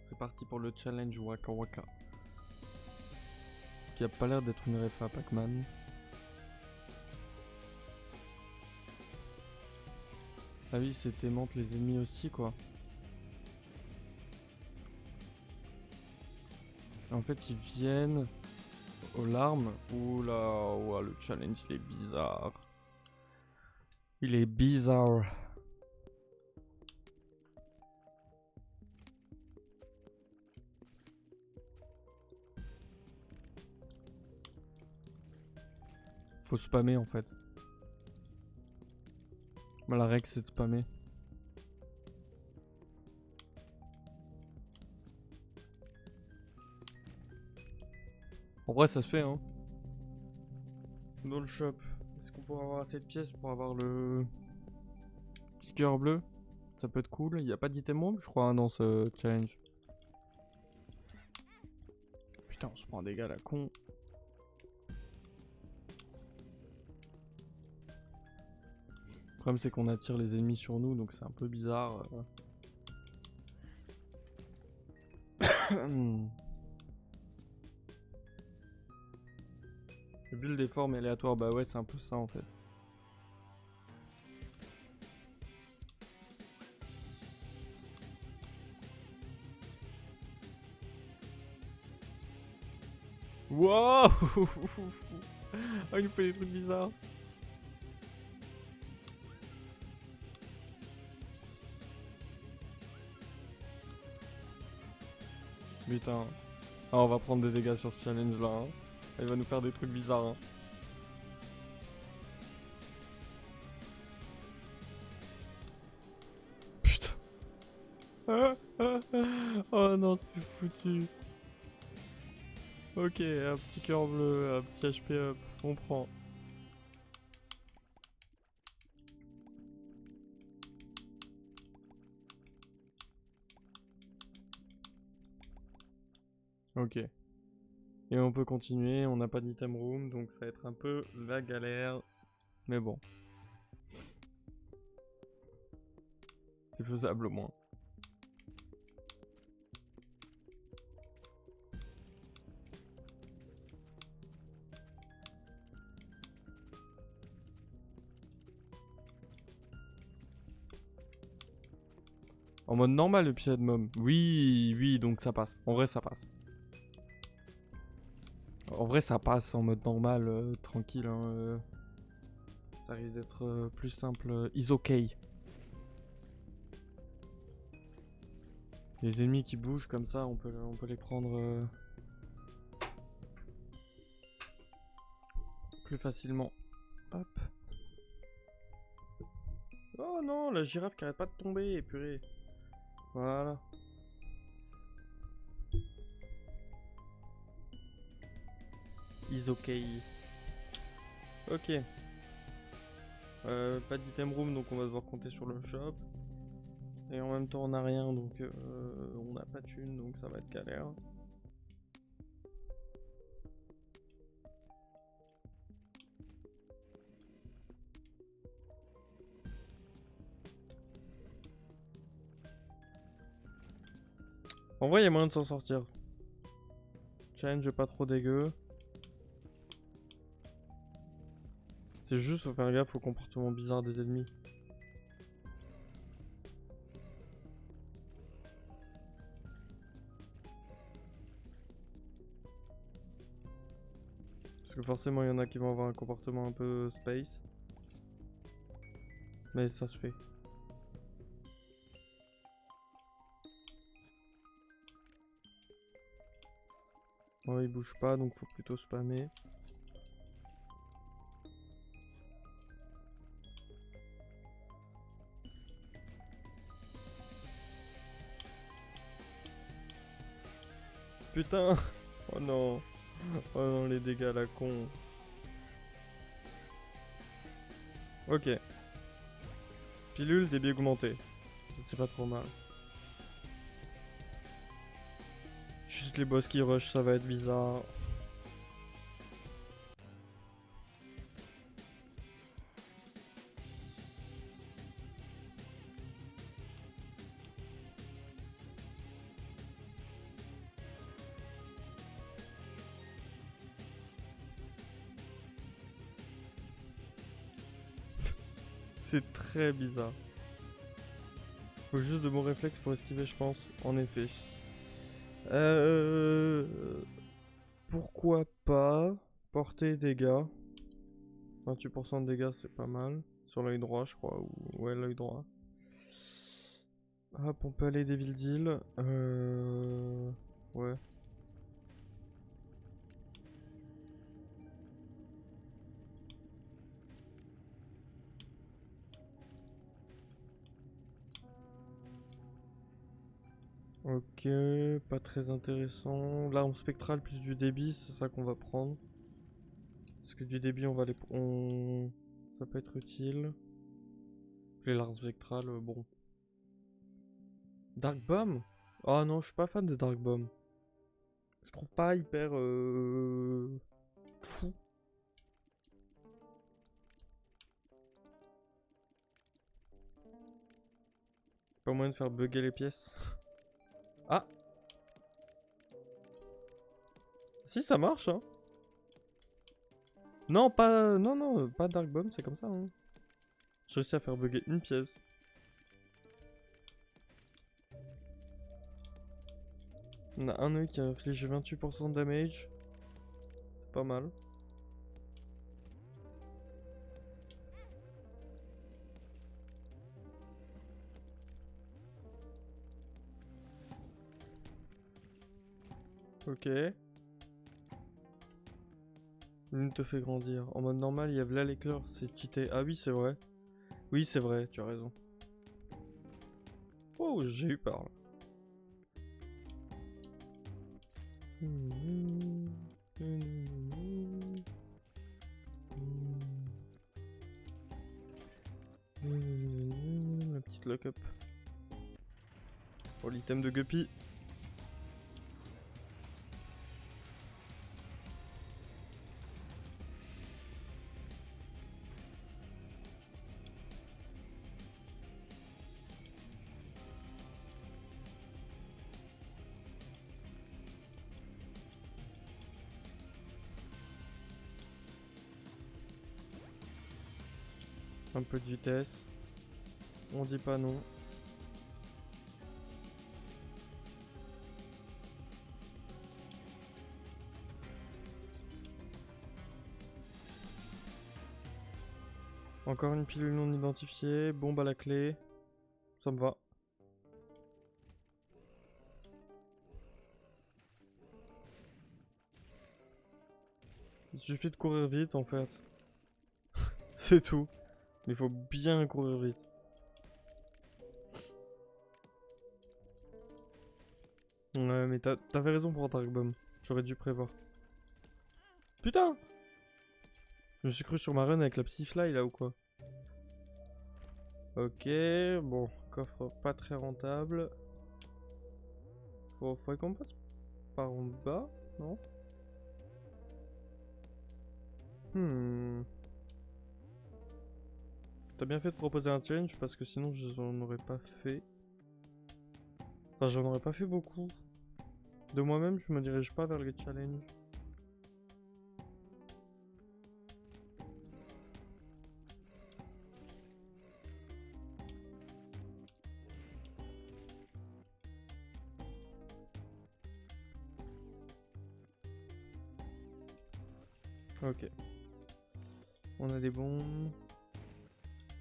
C'est parti pour le challenge Waka Waka. Qui a pas l'air d'être une ref à Pac-Man. Ah oui, c'est aimante les ennemis aussi quoi. En fait, ils viennent aux larmes. Oula, ouah, le challenge il est bizarre. Il est bizarre. Faut spammer en fait. Bah, la règle c'est de spammer. En vrai ça se fait hein. Dans le shop. Est-ce qu'on pourra avoir assez de pièces pour avoir le sticker bleu? Ça peut être cool. Il n'y a pas d'item bomb je crois hein, dans ce challenge. Putain on se prend un dégât la con. Le problème c'est qu'on attire les ennemis sur nous donc c'est un peu bizarre. Le build des formes aléatoires, bah ouais c'est un peu ça en fait. Wow. Oh, il nous fait des trucs bizarres. Putain. Ah, on va prendre des dégâts sur ce challenge là. Hein. Il va nous faire des trucs bizarres. Hein. Putain. Oh non, c'est foutu. Ok, un petit cœur bleu, un petit HP up, on prend. Ok. Et on peut continuer, on n'a pas d'item room, donc ça va être un peu la galère. Mais bon. C'est faisable au moins. En mode normal le pied de mom. Oui, oui, donc ça passe. En vrai, ça passe. En vrai, ça passe en mode normal, tranquille. Hein, ça risque d'être plus simple. Is okay. Les ennemis qui bougent comme ça, on peut les prendre plus facilement. Hop. Oh non, la girafe qui arrête pas de tomber, purée. Voilà. Is okay. Ok. Pas d'item room, donc on va devoir compter sur le shop. Et en même temps, on n'a rien, donc on n'a pas de thune, donc ça va être galère. En vrai, il y a moyen de s'en sortir. Challenge pas trop dégueu. C'est juste faut faire gaffe au comportement bizarre des ennemis. Parce que forcément, il y en a qui vont avoir un comportement un peu space. Mais ça se fait. Oh, il bouge pas, donc faut plutôt spammer. Putain. Oh non. Oh non, les dégâts à la con. Ok. Pilule, débit augmenté. C'est pas trop mal. Juste les boss qui rush, ça va être bizarre. C'est très bizarre. Faut juste de bons réflexes pour esquiver, je pense. En effet. Pourquoi pas porter dégâts. 28% de dégâts, c'est pas mal. Sur l'œil droit, je crois. Ou... Ouais, l'œil droit. Hop, on peut aller Devil Deal. Ouais. Ok, pas très intéressant. L'arme spectrale plus du débit, c'est ça qu'on va prendre. Parce que du débit, on va les... Ça peut être utile. Les larmes spectrales, bon. Dark Bomb? Oh non, je suis pas fan de Dark Bomb. Je trouve pas hyper... fou. Pas moyen de faire bugger les pièces. Ah! Si, ça marche, hein. Non, pas... Non, non, pas Dark Bomb, c'est comme ça, hein. J'ai réussi à faire bugger une pièce. On a un œil qui inflige 28% de damage. pas mal. Ok. Lune te fait grandir. En mode normal, il y a là l'éclair, c'est quitté. Ah oui, c'est vrai. Oui, c'est vrai, tu as raison. Oh, j'ai eu peur là. La petite lock-up. Pour l'item de Guppy. Un peu de vitesse. On dit pas non. Encore une pilule non identifiée. Bombe à la clé. Ça me va. Il suffit de courir vite en fait. C'est tout. Mais il faut bien courir vite. Ouais, mais t'avais raison pour Dark Bomb. J'aurais dû prévoir. Putain! Je me suis cru sur ma run avec la Psyfly là ou quoi? Ok, bon, coffre pas très rentable. Faudrait qu'on passe par en bas, non? T'as bien fait de proposer un challenge parce que sinon j'en aurais pas fait. Enfin, j'en aurais pas fait beaucoup. De moi-même, je me dirige pas vers les challenges. Ok. On a des bombes.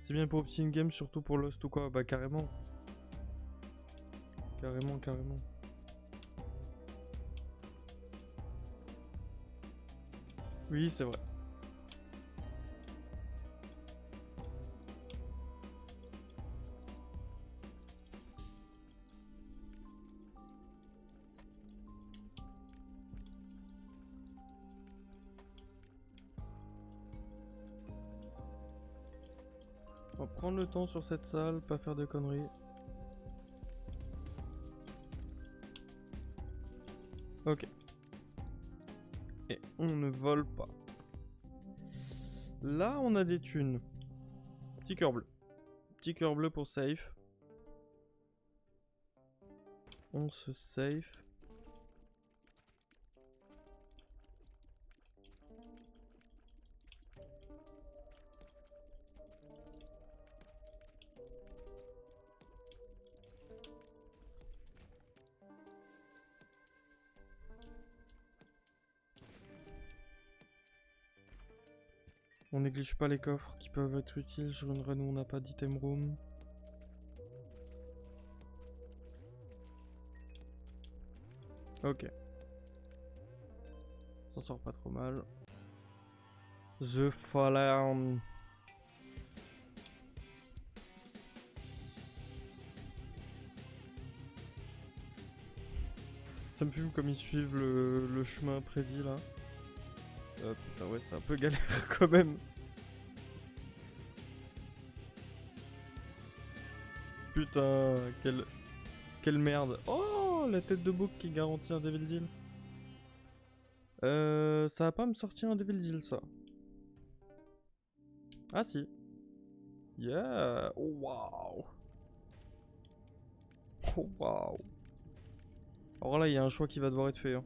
C'est bien pour Opti Game, surtout pour Lost ou quoi? Bah carrément. Carrément, carrément. Oui, c'est vrai. On va prendre le temps sur cette salle, pas faire de conneries. Ok. Et on ne vole pas. Là, on a des thunes. Petit cœur bleu. Petit cœur bleu pour safe. On se safe. On néglige pas les coffres qui peuvent être utiles sur une run où on n'a pas d'item room. Ok. Ça sort pas trop mal. The Fallen. Ça me fume comme ils suivent le chemin prédit là. Putain ouais, c'est un peu galère quand même. Putain, quelle merde. Oh, la tête de bouc qui garantit un Devil Deal. Ça va pas me sortir un Devil Deal ça. Ah si. Yeah. Oh waouh. Oh waouh. Alors là, il y a un choix qui va devoir être fait. Hein.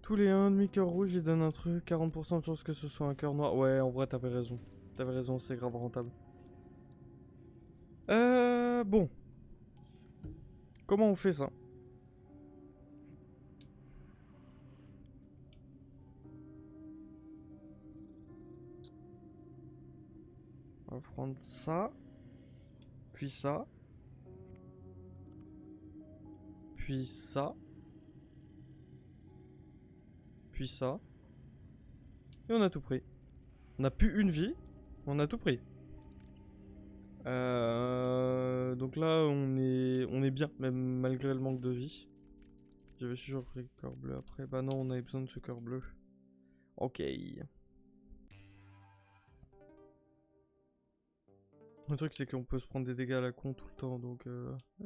Tous les 1,5 cœur rouge, ils donnent un truc, 40% de chance que ce soit un cœur noir. Ouais, en vrai, t'avais raison. T'avais raison, c'est grave rentable. Bon. Comment on fait ça? va prendre ça. Puis ça. Puis ça. Puis ça. Et on a tout pris. On n'a plus une vie. On a tout pris. Donc là, on est bien, même malgré le manque de vie. J'avais toujours pris le cœur bleu après. Bah non, on avait besoin de ce cœur bleu. Ok. Le truc, c'est qu'on peut se prendre des dégâts à la con tout le temps, donc il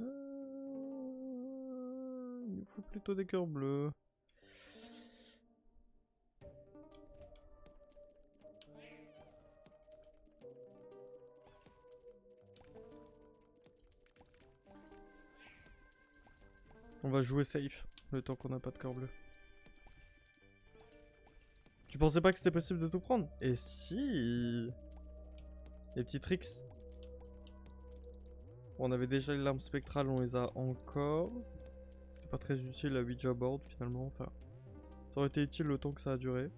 nous faut plutôt des cœurs bleus. On va jouer safe, le temps qu'on n'a pas de cœur bleu. Tu pensais pas que c'était possible de tout prendre? Et si... Les petits tricks. Bon, on avait déjà les larmes spectrales, on les a encore. C'est pas très utile la Ouija board finalement, enfin... Ça aurait été utile le temps que ça a duré.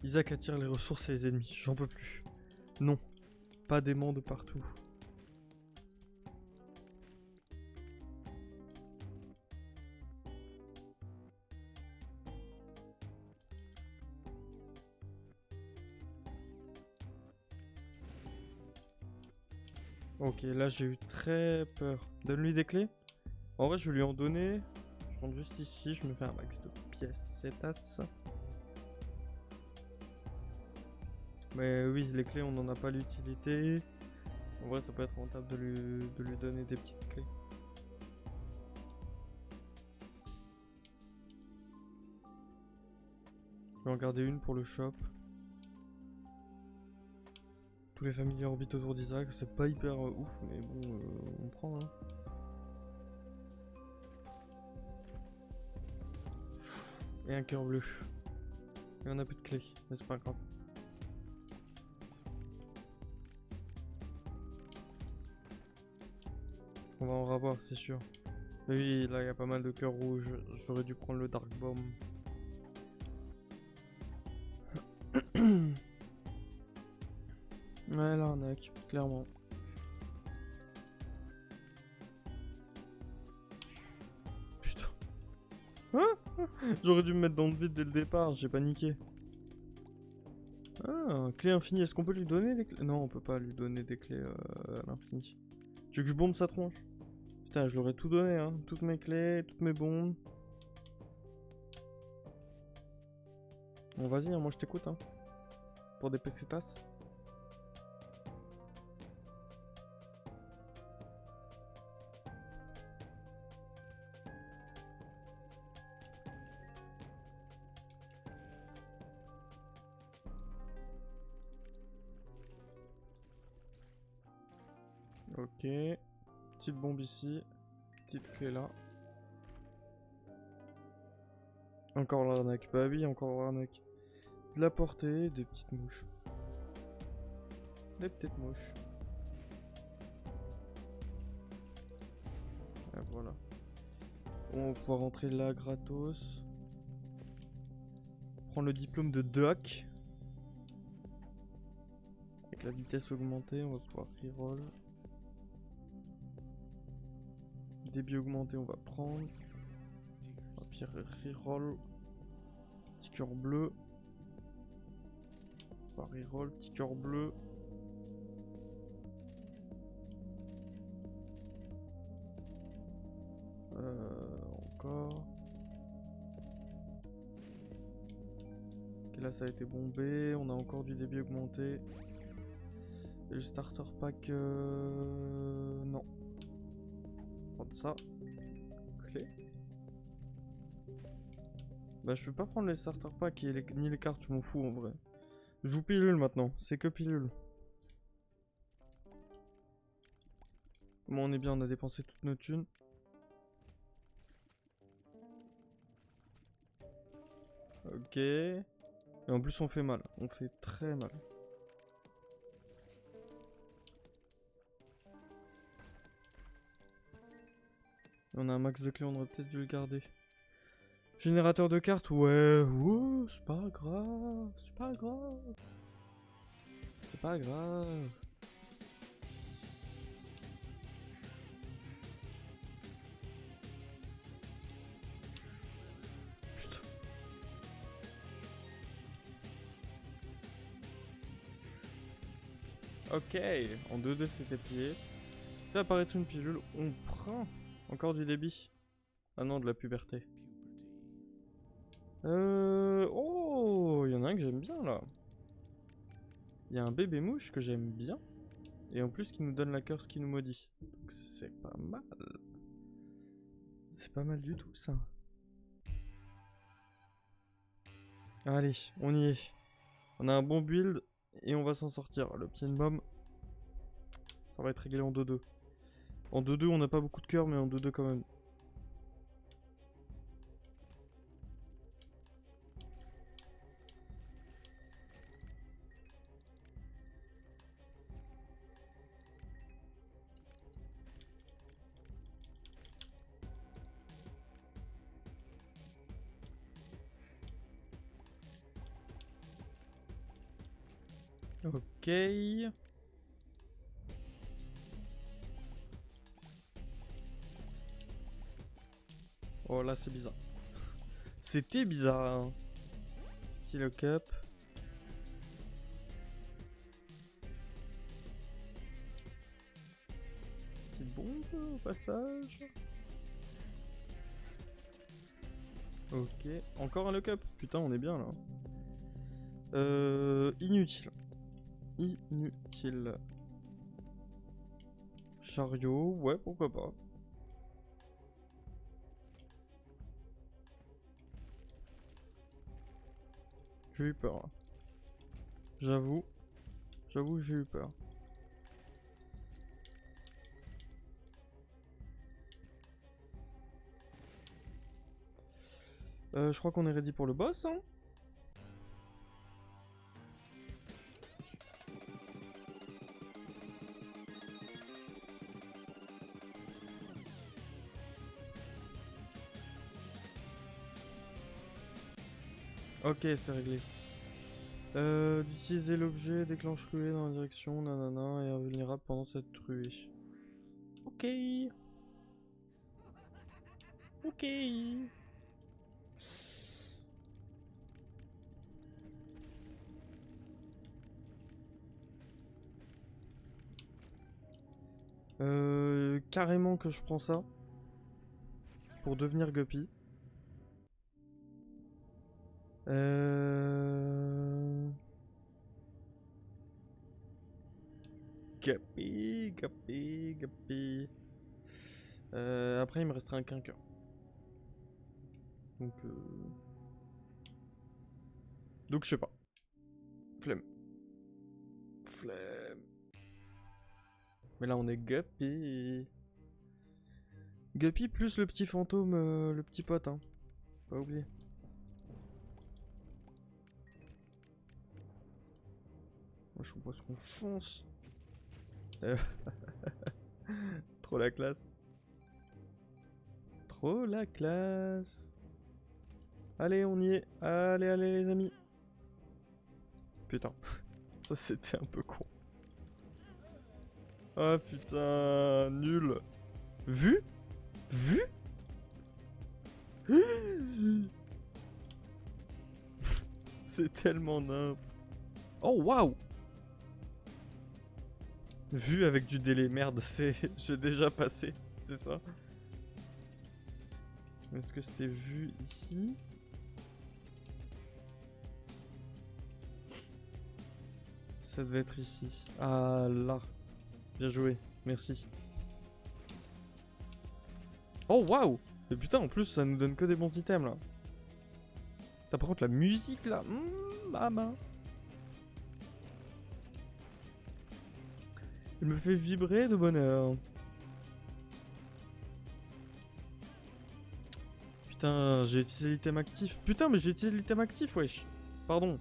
Isaac attire les ressources et les ennemis, j'en peux plus. Non, pas d'aimants de partout. Ok, là j'ai eu très peur. Donne-lui des clés. En vrai, je vais lui en donner. Je rentre juste ici, je me fais un max de pièces. C'est as. Mais oui, les clés, on n'en a pas l'utilité. En vrai, ça peut être rentable de lui donner des petites clés. Je vais en garder une pour le shop. Tous les familiers orbitent autour d'Isaac, c'est pas hyper ouf, mais bon, on prend. Hein. Et un cœur bleu. Et on a plus de clés, mais c'est pas grave. On va en revoir, c'est sûr. Mais oui, là il y a pas mal de cœurs rouges. J'aurais dû prendre le Dark Bomb. Ouais, l'arnaque, clairement. Putain. Hein? J'aurais dû me mettre dans le vide dès le départ, j'ai paniqué. Ah, clé infinie, est-ce qu'on peut lui donner des clés? Non, on peut pas lui donner des clés à l'infini. Tu veux que je bombe sa tronche? Putain, je l'aurais tout donné, hein. Toutes mes clés, toutes mes bombes. Bon, vas-y, hein, moi je t'écoute, hein. Pour des pesetas. Ok. Petite bombe ici. Petite clé là. Encore l'arnaque. Bah oui, encore l'arnaque. De la portée, des petites mouches. Des petites mouches. Ah, voilà. On va pouvoir rentrer là gratos. Prendre le diplôme de doc. Avec la vitesse augmentée, on va pouvoir reroll. Débit augmenté, on va prendre. On va puis reroll. Petit cœur bleu. On va reroll, petit cœur bleu. Encore. Ok, là ça a été bombé. On a encore du débit augmenté. Et le starter pack. Non. Prendre ça. Clé. Bah, je peux pas prendre les starter packs et ni les cartes, je m'en fous en vrai. Je joue pilule maintenant, c'est que pilule. Bon, on est bien, on a dépensé toutes nos thunes. Ok. Et en plus, on fait mal. On fait très mal. On a un max de clés, on aurait peut-être dû le garder. Générateur de cartes, ouais, c'est pas grave, c'est pas grave. C'est pas grave. Putain. Ok, en 2-2 c'était plié. Fait apparaître une pilule, on prend encore du débit. Ah non, de la puberté. Oh, il y en a un que j'aime bien là. Il y a un bébé mouche que j'aime bien. Et en plus qui nous donne la curse qui nous maudit. Donc c'est pas mal. C'est pas mal du tout ça. Allez, on y est. On a un bon build et on va s'en sortir. Le pied de bombe, ça va être réglé en 2-2. En 2-2 on n'a pas beaucoup de cœur mais en 2-2 quand même. Ok. Oh là c'est bizarre. C'était bizarre. Hein. Petit lock-up. Petite bombe au passage. Ok. Encore un lock-up. Putain on est bien là. Inutile. Inutile. Chariot, ouais pourquoi pas. J'ai eu peur. Hein. J'avoue. J'avoue j'ai eu peur. Je crois qu'on est ready pour le boss hein. Ok c'est réglé. D'utiliser l'objet déclenche ruée dans la direction nanana et invulnérable pendant cette ruée. Ok. Ok. Carrément que je prends ça. Pour devenir Guppy. Guppy. Après il me restera un quinqueur. Donc je sais pas. Flemme. Mais là on est Guppy. Guppy plus le petit fantôme, le petit pote hein. Pas oublier. Moi je propose qu'on fonce. Trop la classe. Trop la classe. Allez on y est. Allez les amis. Putain. Ça c'était un peu con. Ah putain, nul. Vu? C'est tellement nimp. Oh waouh. Vu avec du délai, merde, c'est... J'ai déjà passé, c'est ça. Est-ce que c'était vu ici? Ça devait être ici. Ah là. Bien joué, merci. Oh waouh. Et putain, en plus, ça nous donne que des bons items là. Ça, par contre, la musique là, ma main. Elle me fait vibrer de bonheur. Putain, j'ai utilisé l'item actif. Putain, mais j'ai utilisé l'item actif, wesh. Pardon.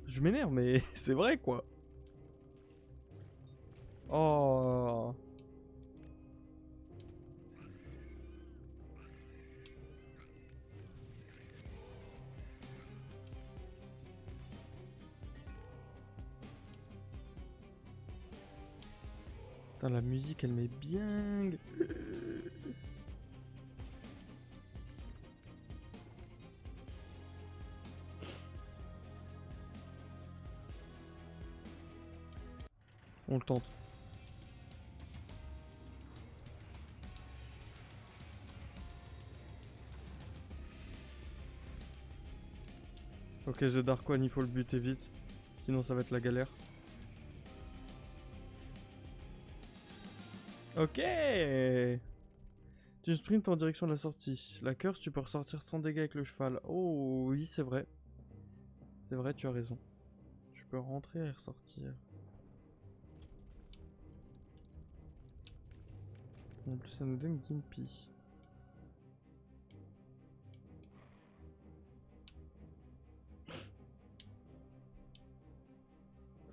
Je m'énerve, mais c'est vrai quoi. Oh. Putain, la musique, elle met bien. On le tente. Ok, The Dark One, il faut le buter vite. Sinon, ça va être la galère. Ok. Tu sprints en direction de la sortie. La curse, tu peux ressortir sans dégâts avec le cheval. Oh, oui, c'est vrai. C'est vrai, tu as raison. Je peux rentrer et ressortir. En plus, ça nous donne Gimpy.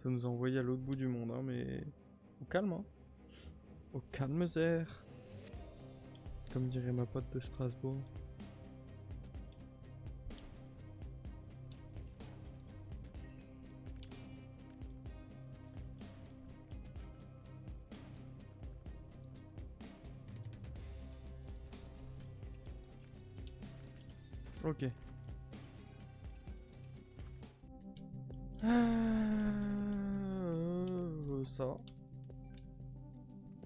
Ça nous a envoyé à l'autre bout du monde, hein, mais... Au calme, hein. Au calme, Zer. Comme dirait ma pote de Strasbourg. Ok. Ça.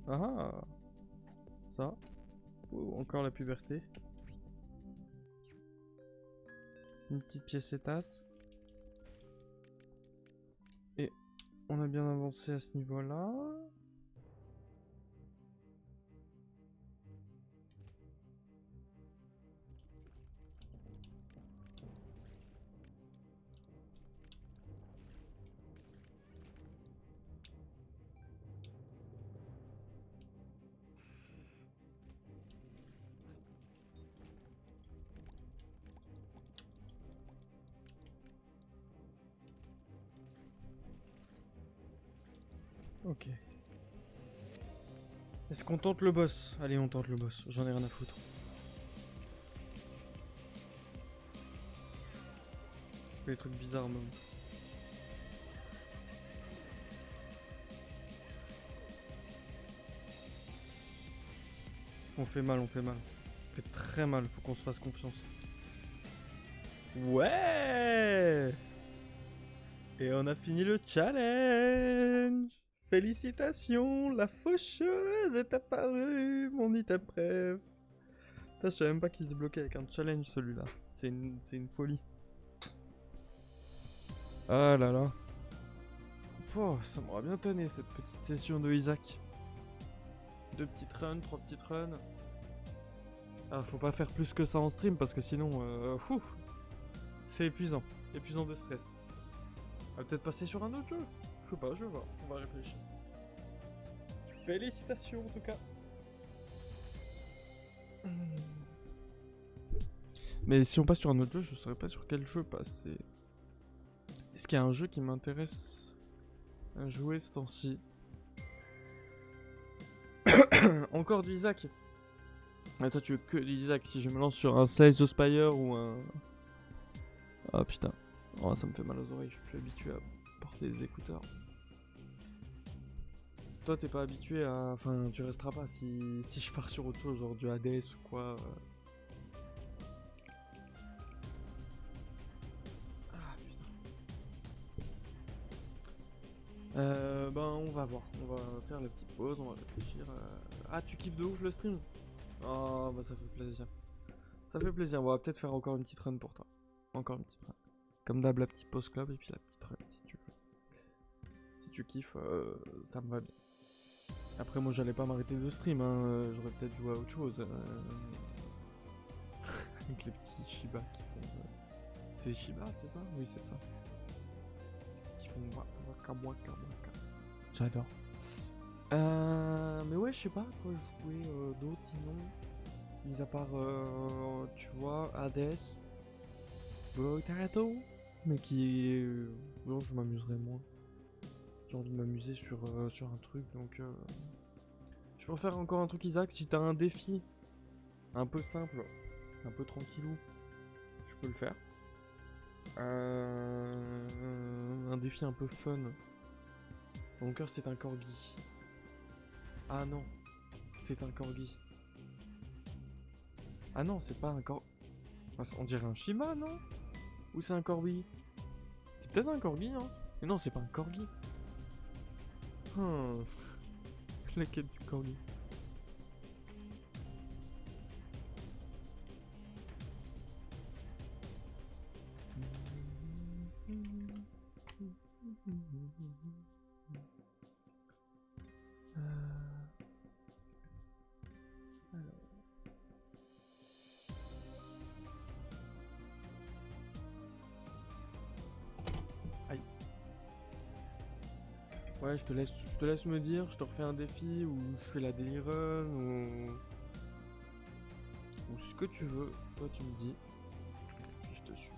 Ah. Ça. Oh, encore la puberté. Une petite pièce étasse. Et on a bien avancé à ce niveau-là. Ok. Est-ce qu'on tente le boss? Allez, on tente le boss. J'en ai rien à foutre. Les trucs bizarres, même. On fait mal, on fait mal. On fait très mal, faut qu'on se fasse confiance. Ouais! Et on a fini le challenge! Félicitations, la faucheuse est apparue, mon item préf. Putain, je savais même pas qu'il se débloquait avec un challenge celui-là. C'est une folie. Ah là là. Oh, ça m'aurait bien tanné cette petite session de Isaac. 2 petites runs, 3 petites runs. Ah, faut pas faire plus que ça en stream parce que sinon, c'est épuisant. Épuisant de stress. On va peut-être passer sur un autre jeu. Je sais pas, je vais voir. On va réfléchir. Félicitations en tout cas. Mais si on passe sur un autre jeu, je saurais pas sur quel jeu passer. Est-ce qu'il y a un jeu qui m'intéresse à jouer ce temps-ci? Encore du Isaac. Ah, toi tu veux que du Isaac. Si je me lance sur un Slice of Spire ou un... Ah putain. Oh, ça me fait mal aux oreilles, je suis plus habitué à porter des écouteurs. Toi t'es pas habitué à... Enfin tu resteras pas si je pars sur autre chose, genre du Hades ou quoi. Ah putain. Ben on va voir, on va faire la petite pause, on va réfléchir. Ah tu kiffes de ouf le stream? Oh bah ça fait plaisir. Ça fait plaisir, on va peut-être faire encore une petite run pour toi. Encore une petite run. Comme d'hab la petite pause club et puis la petite run si tu veux. Si tu kiffes, ça me va bien. Après moi j'allais pas m'arrêter de stream, hein. J'aurais peut-être joué à autre chose. Avec les petits Shiba qui font... C'est Shiba c'est ça? Oui c'est ça. Qui font waka waka waka. J'adore. Mais ouais je sais pas quoi jouer d'autre sinon. Mis à part, tu vois, Hades, Potato, mais qui... non, je m'amuserais moins. J'ai envie de m'amuser sur un truc, donc... Je peux faire encore un truc Isaac, si t'as un défi un peu simple, un peu tranquillou, je peux le faire. Un défi un peu fun. Mon cœur c'est un corgi. Ah non, c'est un corgi. Ah non, c'est pas un corgi. On dirait un Shima, non? Ou c'est un corgi? C'est peut-être un corgi, hein? Mais non, c'est pas un corgi. Hmm. La quête du corgi. Aïe. Ouais, je te laisse me dire, je te refais un défi ou je fais la daily run ou ce que tu veux. Toi, tu me dis. Puis je te suis.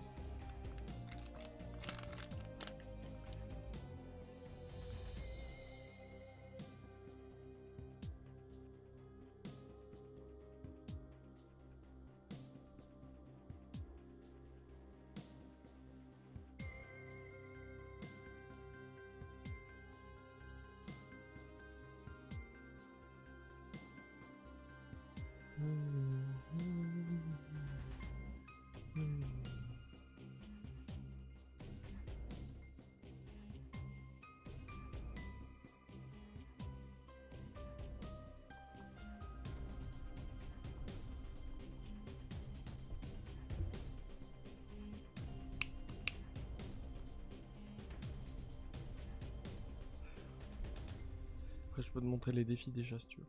Après, je peux te montrer les défis déjà si tu veux.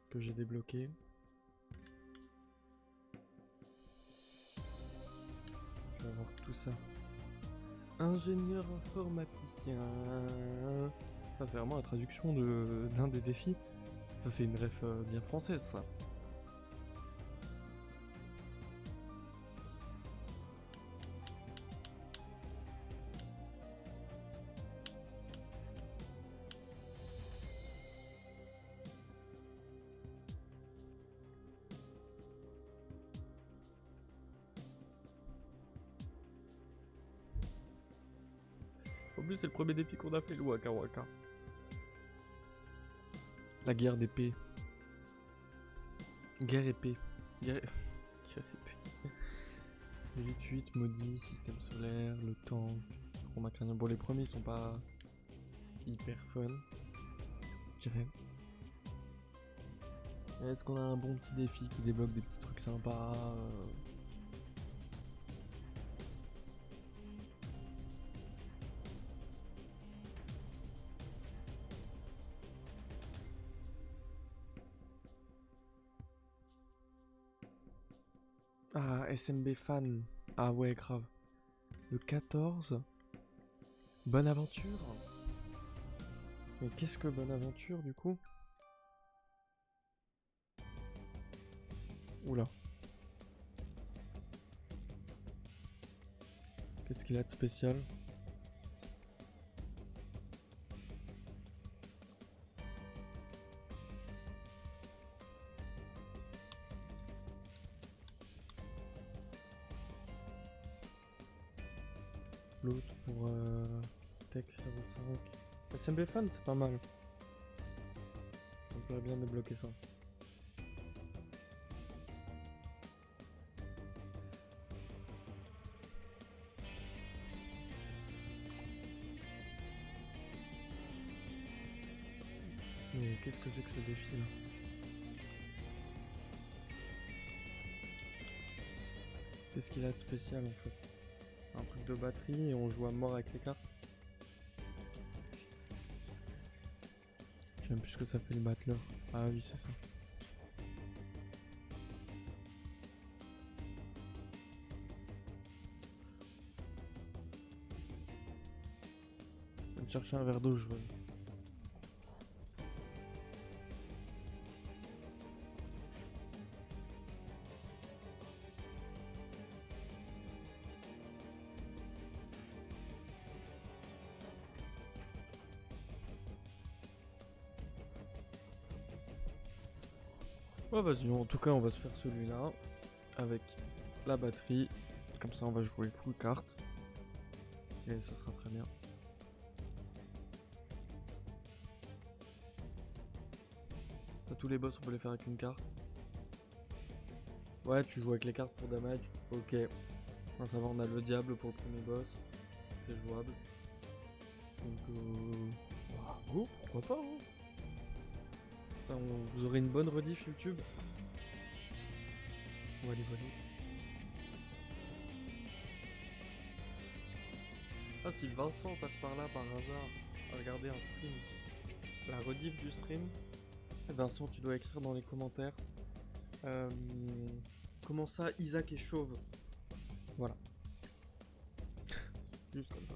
Que j'ai débloqué. Je vais avoir tout ça. Ingénieur informaticien. Ça, c'est vraiment la traduction d'un des défis. Ça, c'est une ref bien française, ça. En plus, c'est le premier défi qu'on a fait, le Waka Waka. La guerre d'épée. Guerre épée. Guerre épée. Élite 8, maudit, système solaire, le tank, trauma crânien. Bon, les premiers ils sont pas hyper fun, je dirais. Est-ce qu'on a un bon petit défi qui débloque des petits trucs sympas Ah, SMB fan. Ah ouais, grave. Le 14. Bonne aventure. Mais qu'est-ce que bonne aventure du coup? Oula. Qu'est-ce qu'il a de spécial? L'autre pour Tech 05. SMB fan, c'est pas mal. On pourrait bien débloquer ça. Mais qu'est-ce que c'est que ce défi là? Qu'est-ce qu'il a de spécial en fait? Un truc de batterie et on joue à mort avec les cartes? J'aime plus ce que ça fait le battleur. Ah oui, c'est ça. Je vais me chercher un verre d'eau, je veux. Ouais, vas-y, en tout cas, on va se faire celui-là avec la batterie. Comme ça, on va jouer full carte. Et ça sera très bien. À tous les boss, on peut les faire avec une carte. Ouais, tu joues avec les cartes pour damage. Ok. Enfin, ça va, on a le diable pour le premier boss. C'est jouable. Donc, bah, go, pourquoi pas, hein. Ça, vous aurez une bonne rediff YouTube. On va les voler. Ah, si Vincent passe par là par hasard à regarder un stream, la rediff du stream, Vincent, tu dois écrire dans les commentaires comment ça, Isaac est chauve. Voilà. Juste comme ça.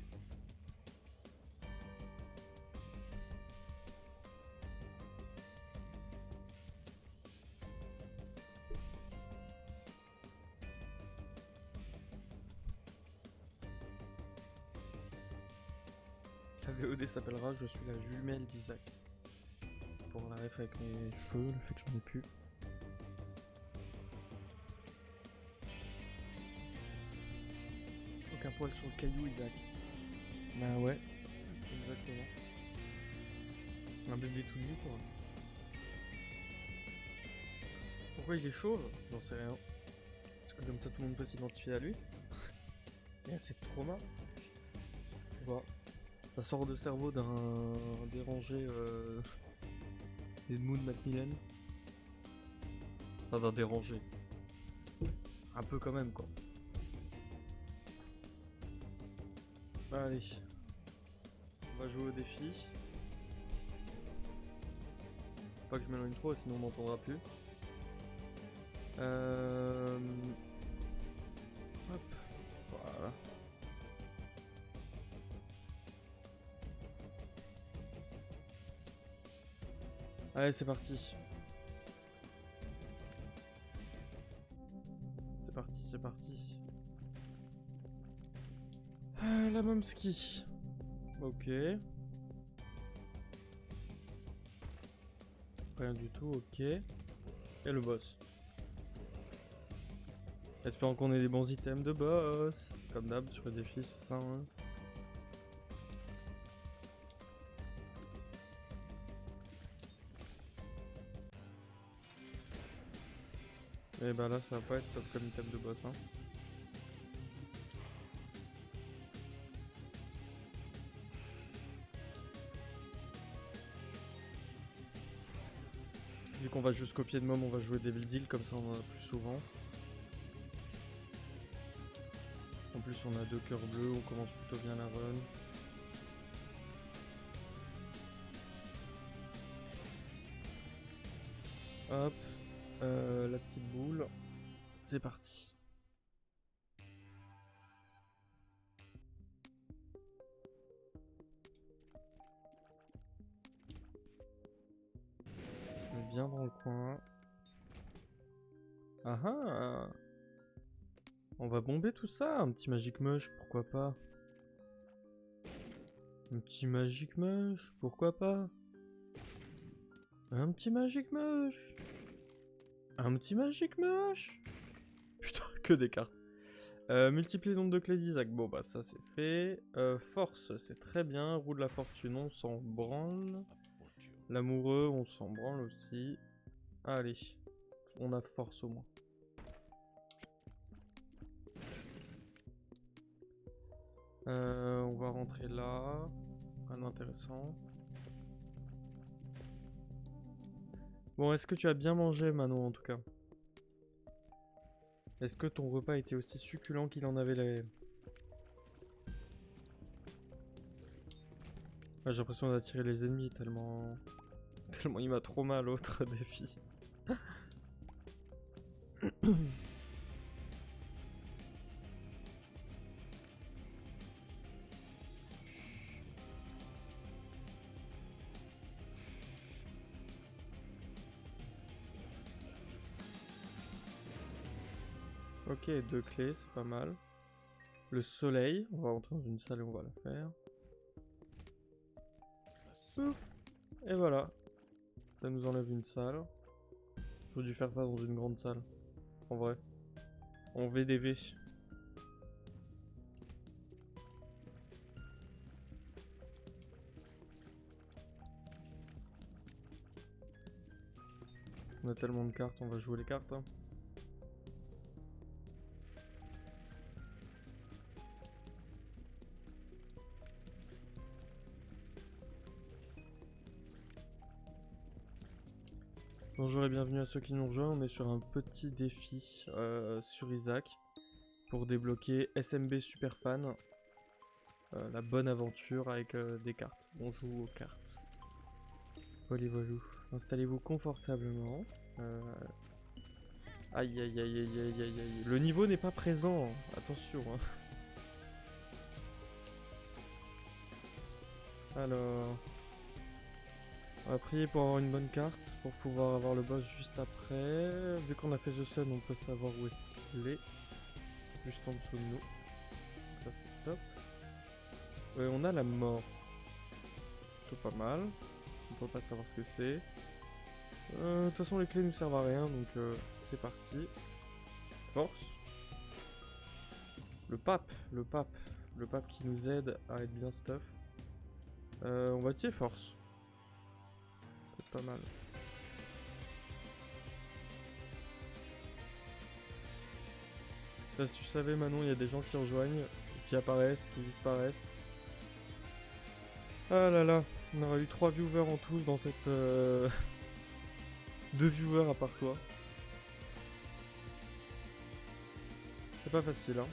La VOD s'appellera Je suis la jumelle d'Isaac. Pour la ref avec mes cheveux, le fait que j'en ai plus. Aucun poil sur le caillou, Isaac. Bah ouais, exactement. Un bébé tout nu, quoi. Pourquoi il est chauve? J'en sais rien. Parce que comme ça tout le monde peut s'identifier à lui. Il y a assez de trauma. Voilà. Ça sort de cerveau d'un dérangé Edmund Macmillan. Enfin d'un dérangé. Un peu quand même, quoi. Allez. On va jouer au défi. Faut pas que je m'éloigne trop, sinon on m'entendra plus. Hop. Voilà. Allez, c'est parti. C'est parti, c'est parti. Ah, la Momski. Ok. Rien du tout, ok. Et le boss. Espérons qu'on ait des bons items de boss. Comme d'hab sur les défis, c'est ça, hein. Et bah là, ça va pas être top comme item de boss, hein. Vu qu'on va jusqu'au pied de Mom, on va jouer Devil Deal, comme ça on en a plus souvent. En plus, on a 2 cœurs bleus, on commence plutôt bien la run. Hop, la petite boule. C'est parti. On est bien dans le coin. Ah ah! On va bomber tout ça, un petit Magic Mush, pourquoi pas? Un petit Magic Mush, pourquoi pas? Un petit Magic Mush! Un petit Magic Mush! Putain, que des cartes. Multiplier le nombre de clés d'Isaac, bon bah ça c'est fait. Force, c'est très bien. Roue de la fortune, on s'en branle. L'amoureux, on s'en branle aussi. Allez, on a force au moins. On va rentrer là. Rien d'intéressant. Bon, est-ce que tu as bien mangé, Manon, en tout cas? Est-ce que ton repas était aussi succulent qu'il en avait l'air? Ah, j'ai l'impression d'attirer les ennemis tellement... Tellement il m'a trop mal l'autre défi. Ok, 2 clés, c'est pas mal. Le soleil, on va rentrer dans une salle et on va la faire. Ouf. Et voilà. Ça nous enlève une salle. J'aurais dû faire ça dans une grande salle. En vrai. En VDV. On a tellement de cartes, on va jouer les cartes. Hein. Bonjour et bienvenue à ceux qui nous rejoignent. On est sur un petit défi sur Isaac pour débloquer SMB Superfan. La bonne aventure avec des cartes. On joue aux cartes. Voilà, voilà. Installez-vous confortablement. Aïe aïe aïe aïe aïe aïe aïe. Le niveau n'est pas présent. Attention. Hein. Alors... On va prier pour avoir une bonne carte, pour pouvoir avoir le boss juste après. Vu qu'on a fait The Sun, on peut savoir où est-ce qu'il est. Juste en dessous de nous. Ça c'est top. Ouais, on a la mort. Plutôt pas mal. On peut pas savoir ce que c'est. De toute façon les clés nous servent à rien, donc c'est parti. Force. Le pape qui nous aide à être bien stuff. On va tirer force. Pas mal. Là, si tu savais Manon, il y a des gens qui rejoignent, qui apparaissent, qui disparaissent. Ah là là, on aurait eu 3 viewers en tout dans cette... 2 viewers à part toi. C'est pas facile hein.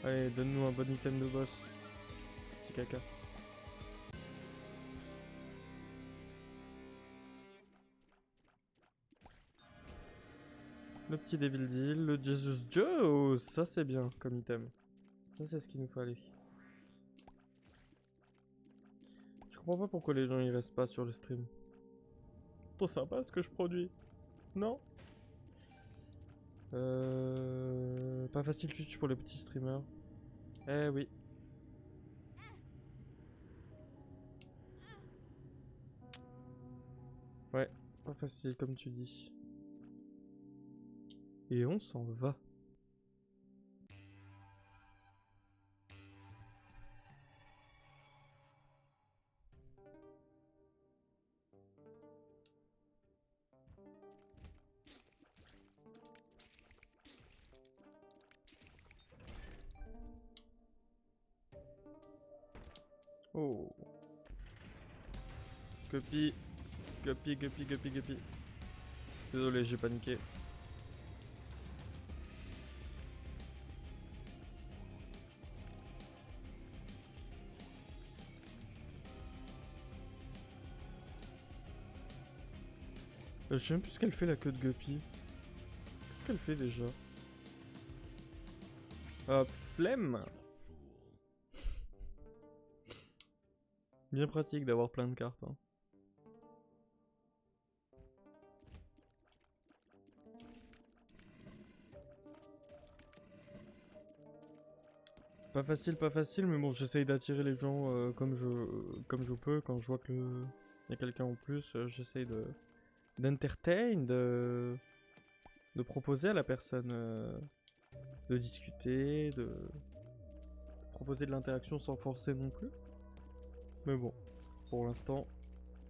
Allez, donne-nous un bon item de boss. Petit caca. Le petit Devil Deal, le Jesus Joe, ça c'est bien comme item. Ça c'est ce qu'il nous fallait. Je comprends pas pourquoi les gens ils restent pas sur le stream. Trop sympa ce que je produis. Non? Pas facile Twitch pour les petits streamers. Eh oui. Ouais, pas facile comme tu dis. Et on s'en va. Oh. Guppy. Guppy. Désolé, j'ai paniqué. Je sais même plus ce qu'elle fait la queue de Guppy. Qu'est-ce qu'elle fait déjà? Flemme. Bien pratique d'avoir plein de cartes. Hein. Pas facile, mais bon, j'essaye d'attirer les gens comme je peux. Quand je vois que y a quelqu'un en plus, j'essaye d'entertain, de proposer à la personne de discuter, de proposer de l'interaction sans forcer non plus. Mais bon, pour l'instant,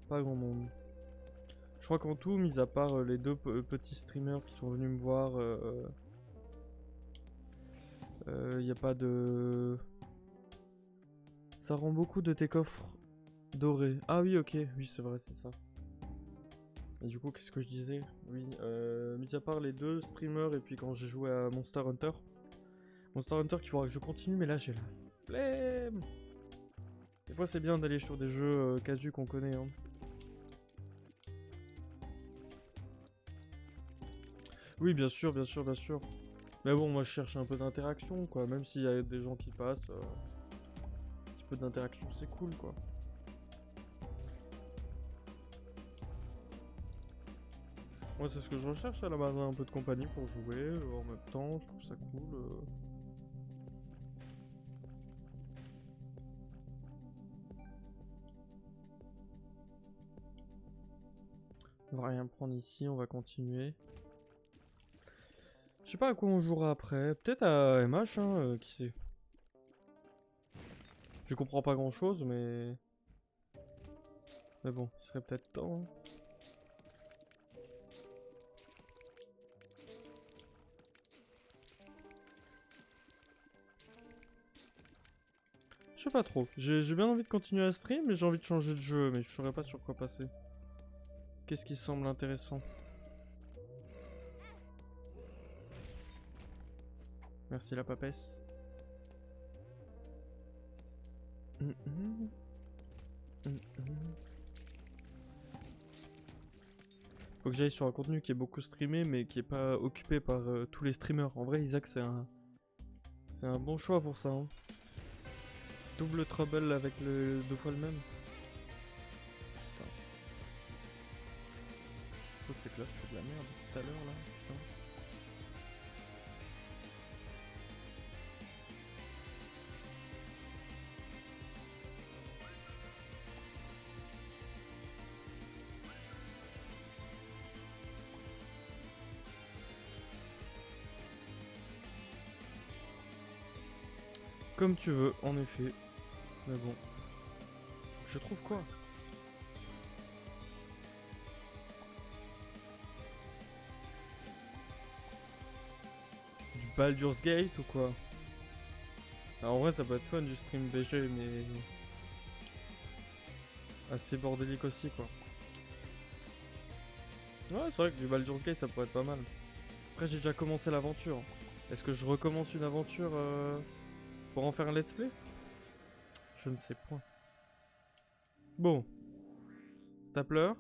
pas grand monde. Je crois qu'en tout, mis à part les 2 petits streamers qui sont venus me voir, y a pas de... Ça rend beaucoup de tes coffres dorés. Ah oui, ok, oui c'est vrai, c'est ça. Et du coup, qu'est-ce que je disais? Oui, mis à part les 2 streamers et puis quand j'ai joué à Monster Hunter. Monster Hunter qu'il faudra que je continue, mais là j'ai la flemme. Des fois c'est bien d'aller sur des jeux casus qu'on connaît. Hein. Oui, bien sûr. Mais bon, moi je cherche un peu d'interaction, quoi. Même s'il y a des gens qui passent, un petit peu d'interaction, c'est cool, quoi. Moi, c'est ce que je recherche à la base, un peu de compagnie pour jouer en même temps. Je trouve ça cool. On va rien prendre ici, on va continuer. Je sais pas à quoi on jouera après. Peut-être à MH, hein, qui sait. Je comprends pas grand chose, mais... Mais bon, il serait peut-être temps. Hein. Je sais pas trop. J'ai bien envie de continuer à stream, mais j'ai envie de changer de jeu, mais je saurais pas sur quoi passer. Qu'est-ce qui semble intéressant? Merci la papesse. Faut que j'aille sur un contenu qui est beaucoup streamé, mais qui est pas occupé par tous les streamers. En vrai, Isaac, c'est un bon choix pour ça. Hein. Double trouble avec le 2 fois le même. Putain. Faut que c'est que là, je fais de la merde tout à l'heure là. Putain. Comme tu veux, en effet. Mais bon. Je trouve quoi? Du Baldur's Gate ou quoi? Alors en vrai ça peut être fun du stream BG mais... assez bordélique aussi quoi. Ouais c'est vrai que du Baldur's Gate ça pourrait être pas mal. Après j'ai déjà commencé l'aventure. Est-ce que je recommence une aventure pour en faire un let's play? Je ne sais point. Bon. Stapler.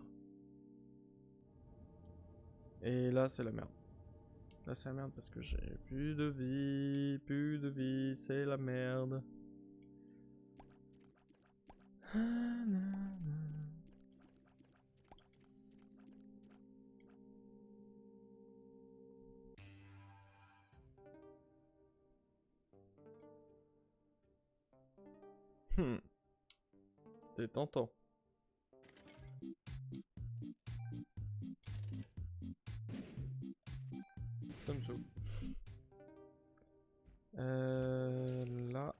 Et là c'est la merde. Là c'est la merde parce que j'ai plus de vie, c'est la merde. C'est tentant. Ça me saoule. Là.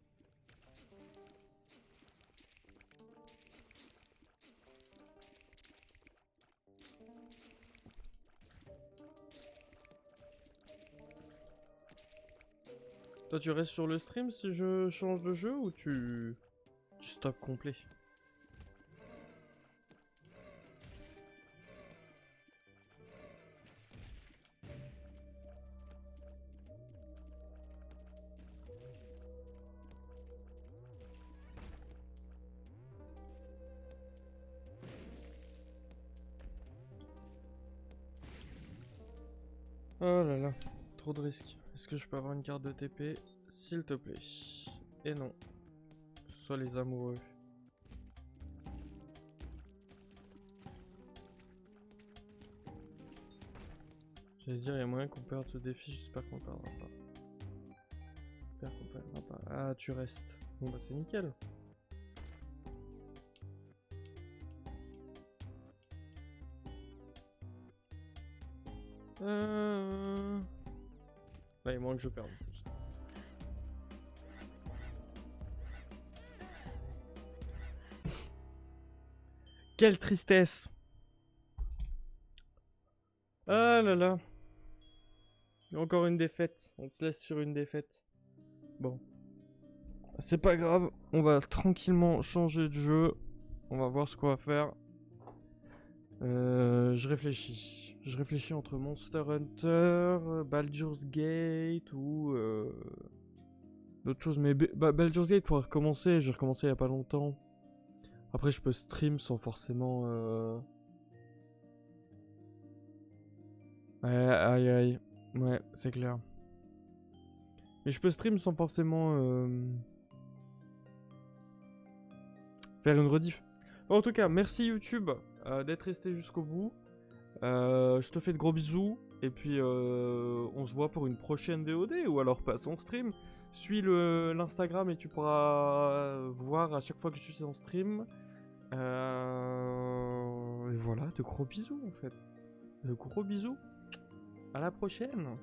Toi tu restes sur le stream si je change de jeu ou tu stops complet? Oh là là, trop de risques. Est-ce que je peux avoir une carte de TP, s'il te plaît? Et non. Que ce soit les amoureux. J'allais dire, il y a moyen qu'on perde ce défi, j'espère qu'on perdra pas. J'espère qu'on perdra pas. Ah, tu restes. Bon bah c'est nickel. Là, il manque que je perde. Quelle tristesse! Ah là là. Encore une défaite. On se laisse sur une défaite. Bon. C'est pas grave. On va tranquillement changer de jeu. On va voir ce qu'on va faire. Je réfléchis. Je réfléchis entre Monster Hunter, Baldur's Gate ou d'autres choses. Mais Baldur's Gate, faudrait recommencer. J'ai recommencé il y a pas longtemps. Après, je peux stream sans forcément... Aïe aïe. Ouais, c'est clair. Mais je peux stream sans forcément faire une rediff. Bon, en tout cas, merci YouTube d'être resté jusqu'au bout. Je te fais de gros bisous. Et puis, on se voit pour une prochaine VOD. Ou alors passe en stream. Suis l'Instagram et tu pourras voir à chaque fois que je suis en stream. Et voilà, de gros bisous en fait. De gros bisous. À la prochaine.